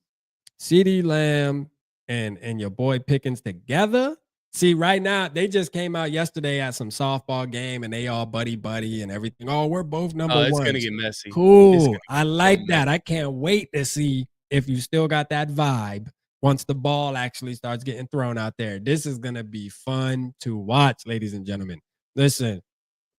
CeeDee Lamb and your boy Pickens together. See, right now they just came out yesterday at some softball game and they all buddy and everything. Oh, we're both number one.
It's gonna get messy.
Cool. I like that. I can't wait to see if you still got that vibe once the ball actually starts getting thrown out there. This is gonna be fun to watch, ladies and gentlemen. Listen,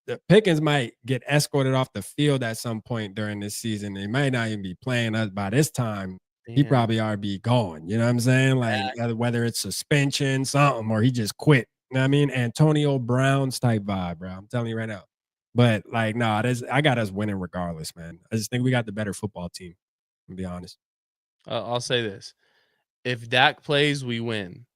the Pickens might get escorted off the field at some point during this season. They might not even be playing us by this time. He probably already be gone. You know what I'm saying? Like whether it's suspension, something, or he just quit. You know what I mean? Antonio Brown's type vibe, bro. I'm telling you right now. But like, no, I got us winning regardless, man. I just think we got the better football team, to be honest.
I'll say this. If Dak plays, we win.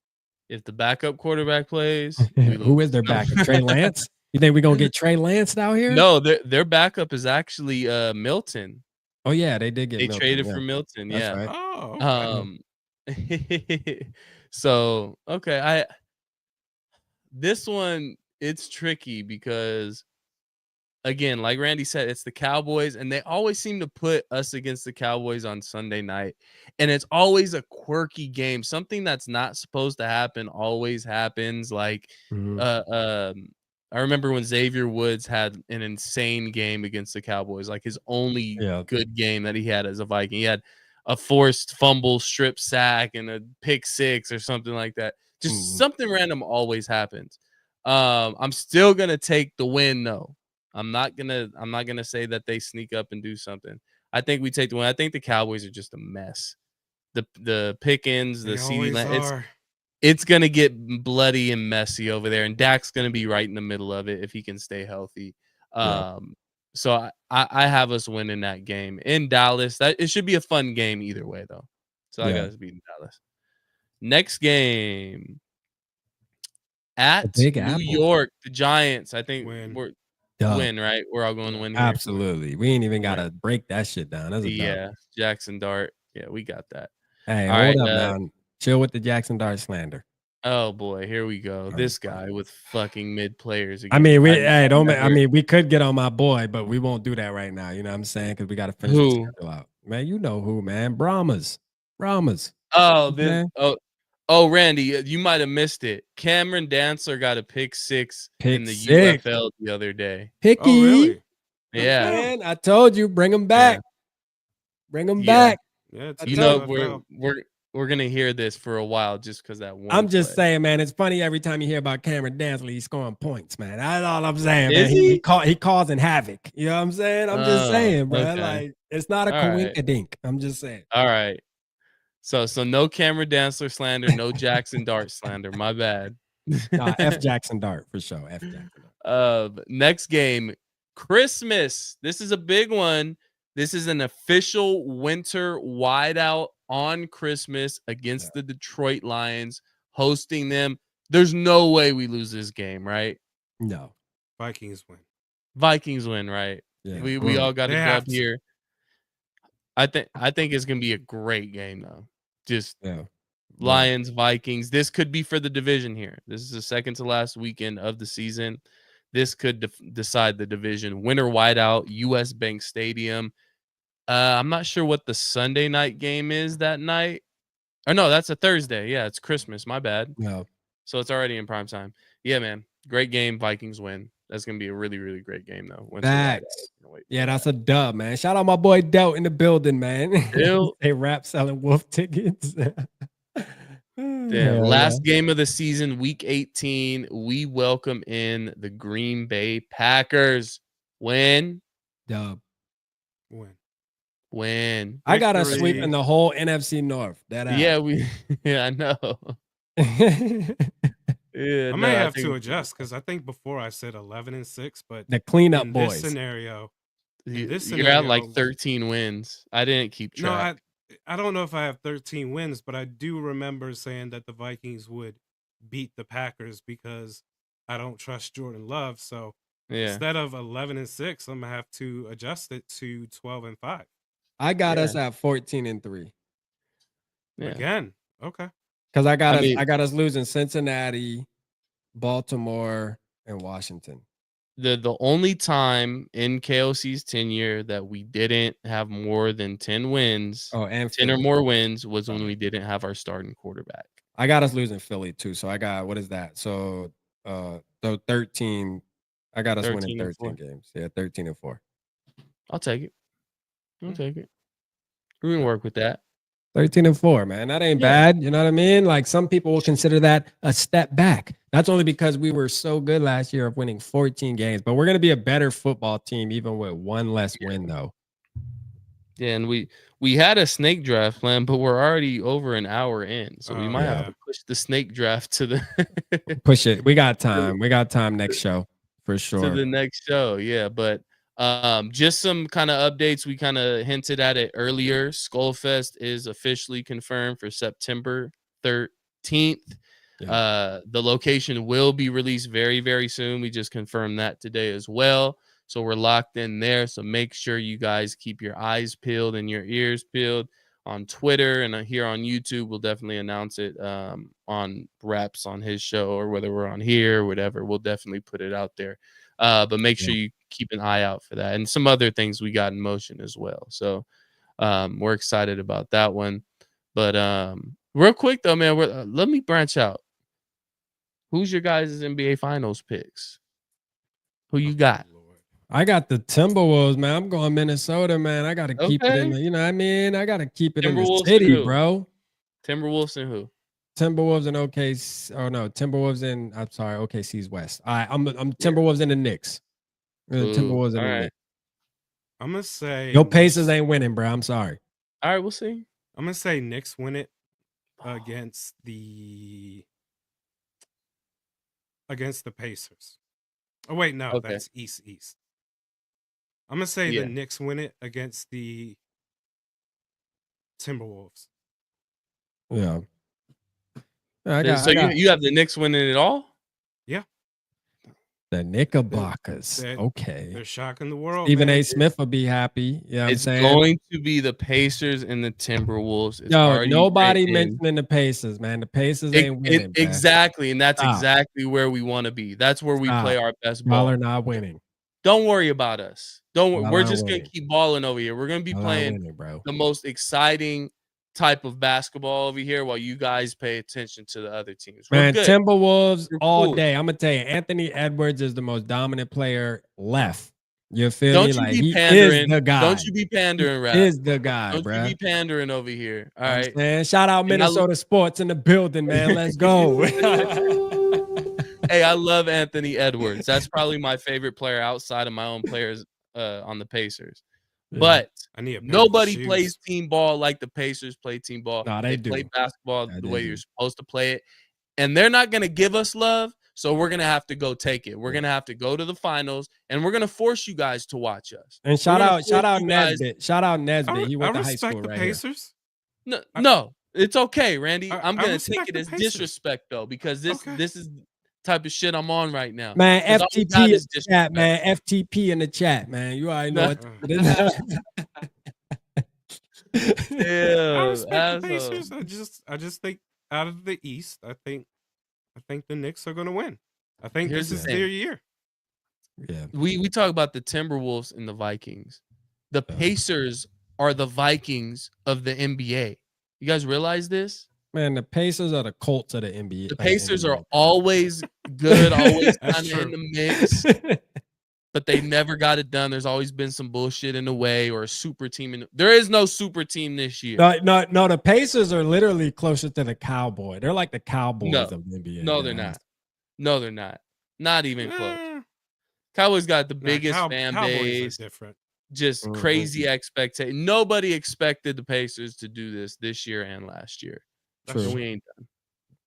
If the backup quarterback plays, we lose.
Who is their backup? Trey Lance? You think we're gonna get Trey Lance out here?
No, their backup is actually Milton.
Oh yeah, they did get.
They
Milton,
traded for Milton.
That's
Yeah.
right.
Oh.
Okay. So okay, this one it's tricky because again, like Randy said, it's the Cowboys, and they always seem to put us against the Cowboys on Sunday night. And it's always a quirky game. Something that's not supposed to happen always happens. Like,
Mhm.
I remember when Xavier Woods had an insane game against the Cowboys, like his only
Yeah.
good game that he had as a Viking. He had a forced fumble, strip sack, and a pick six or something like that. Just something random always happens. I'm still gonna take the win though. I'm not gonna say that they sneak up and do something. I think we take the win. I think the Cowboys are just a mess. The Pickens, the
They
CD,
always are.
it's gonna get bloody and messy over there, and Dak's gonna be right in the middle of it if he can stay healthy.
Yeah.
So I have us winning that game in Dallas. That it should be a fun game either way though. So I
Yeah.
got us beating Dallas. Next game
The
at
Big
New
Apple.
York, the Giants. I think
Win.
we're
Dub.
win, right? We're all going to win here.
Absolutely. We ain't even
Right.
gotta break that shit down. That's a dub.
Yeah, Jackson Dart. Yeah, we got that.
Hey,
All
hold
right,
up now. Chill with the Jackson Dart slander.
Oh boy, here we go.
I'm
This
fine.
guy with fucking mid players
I
again.
mean, we
I
don't.
never-
I mean, we could get on my boy, but we won't do that right now. You know what I'm saying? Because we got to finish the
Who?
schedule out. Man, you know who, man? Brahmas.
Oh,
Okay.
Randy, you might have missed it. Cameron Dantzler got a pick six in the
Pick six.
UFL the other day.
Picky.
Oh, really?
Yeah,
Man, I told you, bring him back. Bring him
Yeah.
back.
Yeah, it's
you
the
know
UFL.
we're gonna hear this for a while just because that one.
I'm just
play.
saying, man. It's funny every time you hear about Cameron Dantzler, he's scoring points, man. That's all I'm saying,
Is
man.
he?
He causing havoc. You know what I'm saying? I'm just saying, bro.
Okay.
Like, it's not a
All right.
coinkadink. I'm just saying.
All right. So no Cameron Dantzler slander, no Jackson Dart slander. My bad.
Nah, F Jackson Dart for sure. F Jackson Dart.
Next game, Christmas. This is a big one. This is an official winter wideout on Christmas against the Detroit Lions, hosting them. There's no way we lose this game, right?
No.
Vikings win.
Vikings win, right?
Yeah.
We all got a
They
dub
have to.
here. I think it's gonna be a great game though. Just
Yeah.
Lions, Vikings. This could be for the division here. This is the second to last weekend of the season. This could decide the division. Winter whiteout, US Bank Stadium. I'm not sure what the Sunday night game is that night. Or no, that's a Thursday. Yeah, it's Christmas. My bad.
No.
So it's already in prime time. Yeah, man. Great game. Vikings win. That's gonna be a really, really great game though. Winter whiteout.
Facts.
Wait for
Yeah,
that.
that's a dub, man. Shout out my boy Delt in the building, man.
Delt.
They rap selling wolf tickets.
Damn. Last game of the season, week 18. We welcome in the Green Bay Packers. Win.
Dub.
Win.
I got us
Victory.
sweeping the whole NFC North.
Yeah, I know. Yeah,
I may have to adjust because I think before I said 11-6, but
the cleanup
in
boys.
this scenario,
You're at like 13 wins. I didn't keep track.
no, I don't know if I have 13 wins, but I do remember saying that the Vikings would beat the Packers because I don't trust Jordan Love. So
Yeah.
instead of 11-6, I'm gonna have to adjust it to 12-5
I got
Yeah.
us at 14-3.
Yeah.
again. Okay.
Because I
mean-
got us losing Cincinnati, Baltimore, and Washington.
The only time in KOC's tenure that we didn't have more than 10 wins,
Oh, and
10 or
Philly.
more wins was when we didn't have our starting quarterback.
I got us losing Philly too. So I got, what is that? So 13. I got us winning
13 and
13 games. Yeah, 13-4.
I'll take it. I'll take it. We can work with that.
13-4, man. That ain't
Yeah.
bad. You know what I mean? Like some people will consider that a step back. That's only because we were so good last year of winning 14 games. But we're gonna be a better football team, even with one less win, though.
Yeah, and we had a snake draft plan, but we're already over an hour in, so we
Oh,
might have
yeah.
to push the snake draft to the
Push it. We got time. We got time next show for
to
sure.
the next show. Yeah, but just some kind of updates. We kind of hinted at it earlier. Skullfest is officially confirmed for September 13th.
Yeah.
The location will be released very, very soon. We just confirmed that today as well. So we're locked in there. So make sure you guys keep your eyes peeled and your ears peeled on Twitter and here on YouTube. We'll definitely announce it on Reps on his show, or whether we're on here or whatever. We'll definitely put it out there. But make sure you keep an eye out for that, and some other things we got in motion as well. So we're excited about that one. But real quick though, man, let me branch out. Who's your guys' NBA Finals picks? Who you got?
Lord.
I got the Timberwolves, man. I'm going Minnesota, man. I got to keep it in
Okay.
the, you know what I mean? I got to keep it in the
Timberwolves and
city,
who?
bro.
Timberwolves and who?
Timberwolves and OKC. Oh no, Timberwolves and I'm sorry, OKC's West. All right, I'm Timberwolves and the Knicks. Timberwolves and
all
the
right.
Knicks.
I'm gonna say
Your Pacers
Knicks-
ain't winning, bro. I'm sorry.
All right, we'll see.
I'm gonna say Knicks win it against the Pacers. Oh wait, no,
Okay.
that's East. I'm gonna say
Yeah.
the Knicks win it against the Timberwolves.
Yeah.
So you have the Knicks winning it all?
the Knickerbockers.
They're-
Okay.
They're shocking the world.
Stephen
man.
A. Smith will be happy. You know what I'm
It's
saying?
going to be the Pacers and the Timberwolves. It's
Yo,
already
nobody
written.
mentioning the Pacers, man. The Pacers ain't winning. bruh.
Exactly, and that's
Stop.
exactly where we want to be. That's where we play
Stop.
our best
Y'all
ball.
are not winning.
Don't worry about us. Don't worry.
Y'all
We're
aren't
just gonna
winning.
keep balling over here. We're gonna be
Y'all aren't
playing
winning, bro.
the most exciting type of basketball over here while you guys pay attention to the other teams. We're
Man,
good.
Timberwolves
You're
all
cool.
day. I'm gonna tell you, Anthony Edwards is the most dominant player left. You feel
Don't
me?
you
Like
be
he
pandering.
is the guy.
Don't you be pandering,
He
Rap.
is the guy,
Don't
bro.
you be pandering over here. All right.
Man, shout out
And I-
Minnesota sports in the building, man. Let's go.
Hey, I love Anthony Edwards. That's probably my favorite player outside of my own players on the Pacers.
Yeah.
But
I need a pair of
nobody
shoes.
plays team ball like the Pacers play team ball.
Nah, they
play
do.
basketball
Yeah,
the
they
way
do.
you're supposed to play it. And they're not going to give us love, so we're going to have to go take it. We're going to have to go to the finals, and we're going to force you guys to watch us.
And shout
We're gonna
out
force you guys-
Nesbitt. Shout out Nesbitt. He
I
went to high
respect
school
the
right here.
Pacers.
No, it's okay, Randy.
I
I'm going to
respect
take it
the
as
Pacers.
disrespect, though, because this
Okay.
this is the type of shit I'm on right now.
Man,
'Cause all we got
FTP in
is
the chat,
disrespect.
man. FTP in the chat, man. You already know
No.
what
Uh,
it is.
I
Ew,
respect the
asshole.
Pacers. I just think out of the East, I think the Knicks are gonna win. I think
Here's
this
the
is
thing.
their year.
Yeah.
We talk about the Timberwolves and the Vikings. The
Yeah.
Pacers are the Vikings of the NBA. You guys realize this?
Man, the Pacers are the Colts of the NBA.
The Pacers are always good, always
That's
kind of in
true.
the mix, but they never got it done. There's always been some bullshit in the way or a super team. There is no super team this year.
No, the Pacers are literally closer to the Cowboy. They're like the Cowboys
No.
of the NBA.
No,
you
they're
know?
not. No, they're not. Not even close.
Eh,
Cowboys got the
nah,
biggest fan
Cowboys
base.
are different.
Just
Mhm.
crazy expectation. Nobody expected the Pacers to do this year and last year.
That's
So
True.
we ain't done.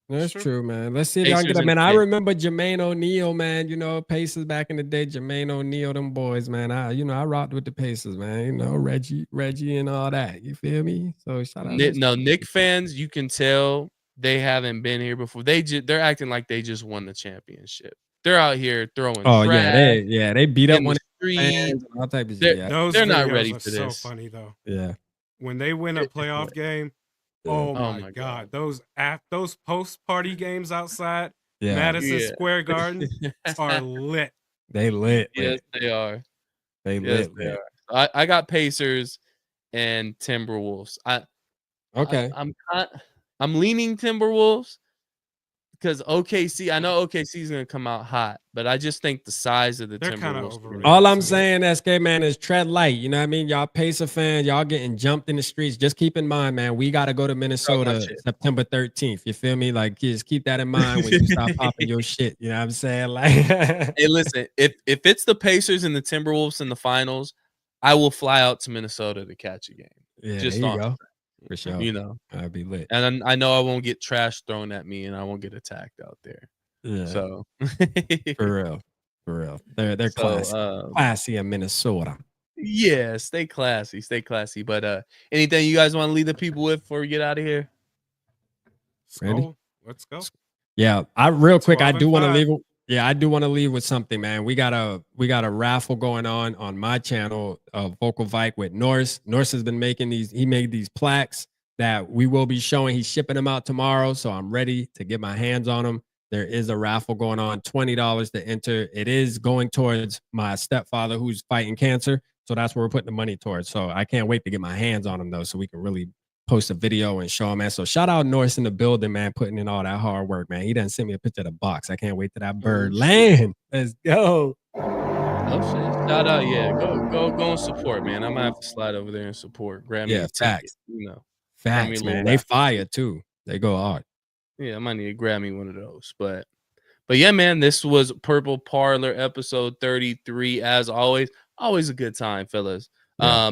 That's
True.
true, man. Let's see if y'all can get
Pacers
up.
and
Man, I
Knicks.
remember Jermaine O'Neal, man. You know, Pacers back in the day. Jermaine O'Neal, them boys, man. I rocked with the Pacers, man. You know, Reggie and all that. You feel me? So shout out.
Nick fans, you can tell they haven't been here before. They're acting like they just won the championship. They're out here throwing
Oh
trash
they beat up
in
one
the street.
fans and all type of
They're-
shit. Yeah,
Those
They're not
videos
ready
are
for
so
this.
funny though.
yeah.
When they win a playoff game,
Yeah.
oh
Oh
my
my
god, those post party games outside
Yeah,
Madison
Yeah.
Square Garden are lit.
they lit.
Yes, they are.
They
Yes,
lit.
they
lit.
are. I got Pacers and Timberwolves.
Okay.
I'm leaning Timberwolves because OKC. I know OKC is gonna come out hot, but I just think the size of the
They're kinda
Timberwolves.
overrated.
All I'm
too.
saying, SK man, is tread light. You know what I mean? Y'all Pacer fans, y'all getting jumped in the streets. Just keep in mind, man, we got to go to Minnesota
shit.
September 13th. You feel me? Like, just keep that in mind when you stop popping your shit. You know what I'm saying? Like,
Hey, listen, if it's the Pacers and the Timberwolves in the finals, I will fly out to Minnesota to catch a game.
yeah,
Just
there you
on,
go. For sure.
you know,
I'd be lit.
and I know I won't get trash thrown at me, and I won't get attacked out there.
Yeah,
So,
for real. For real. They're classy. Classy in Minnesota.
Yeah, stay classy, stay classy. But anything you guys want to leave the people with before we get out of here?
Randy?
Let's go.
Yeah, I real quick, I
12
do
and
want to
5.
leave. Yeah, I do want to leave with something, man. We got a raffle going on my channel, Vocal Vike with Norse. Norse has been making these. He made these plaques that we will be showing. He's shipping them out tomorrow, so I'm ready to get my hands on them. There is a raffle going on, $20 to enter. It is going towards my stepfather who's fighting cancer. So that's where we're putting the money towards. So I can't wait to get my hands on him though, so we can really post a video and show him, man. So shout out Norris in the building, man, putting in all that hard work, man. He done sent me a picture of the box. I can't wait till that bird land. Let's go.
Oh shit! Shout out, yeah. Go and support, man. I'm gonna have to slide over there and support. Grab me a ticket,
facts.
you know.
Facts, man. They fire too. They go hard.
Yeah, I might need to grab me one of those. But yeah, man, this was Purple Parlor episode 33. As always a good time, fellas.
Yeah.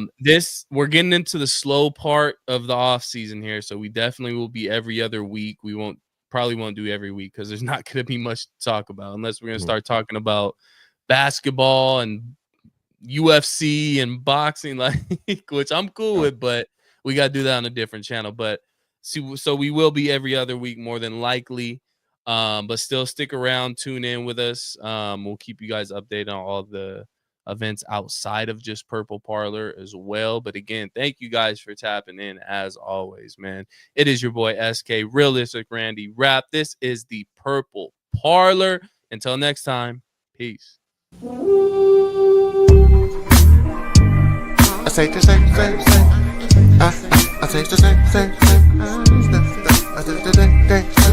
We're getting into the slow part of the off season here, so we definitely will be every other week. We probably won't do every week because there's not going to be much to talk about unless we're going to start talking about basketball and UFC and boxing, like which I'm cool with, but we got to do that on a different channel. But so we will be every other week more than likely. But still stick around, tune in with us. We'll keep you guys updated on all the events outside of just Purple Parlor as well. But again, thank you guys for tapping in as always, man. It is your boy SK, Realistic Randy Rap. This is the Purple Parlor. Until next time, peace.
I say the same. I say the same. I say the same.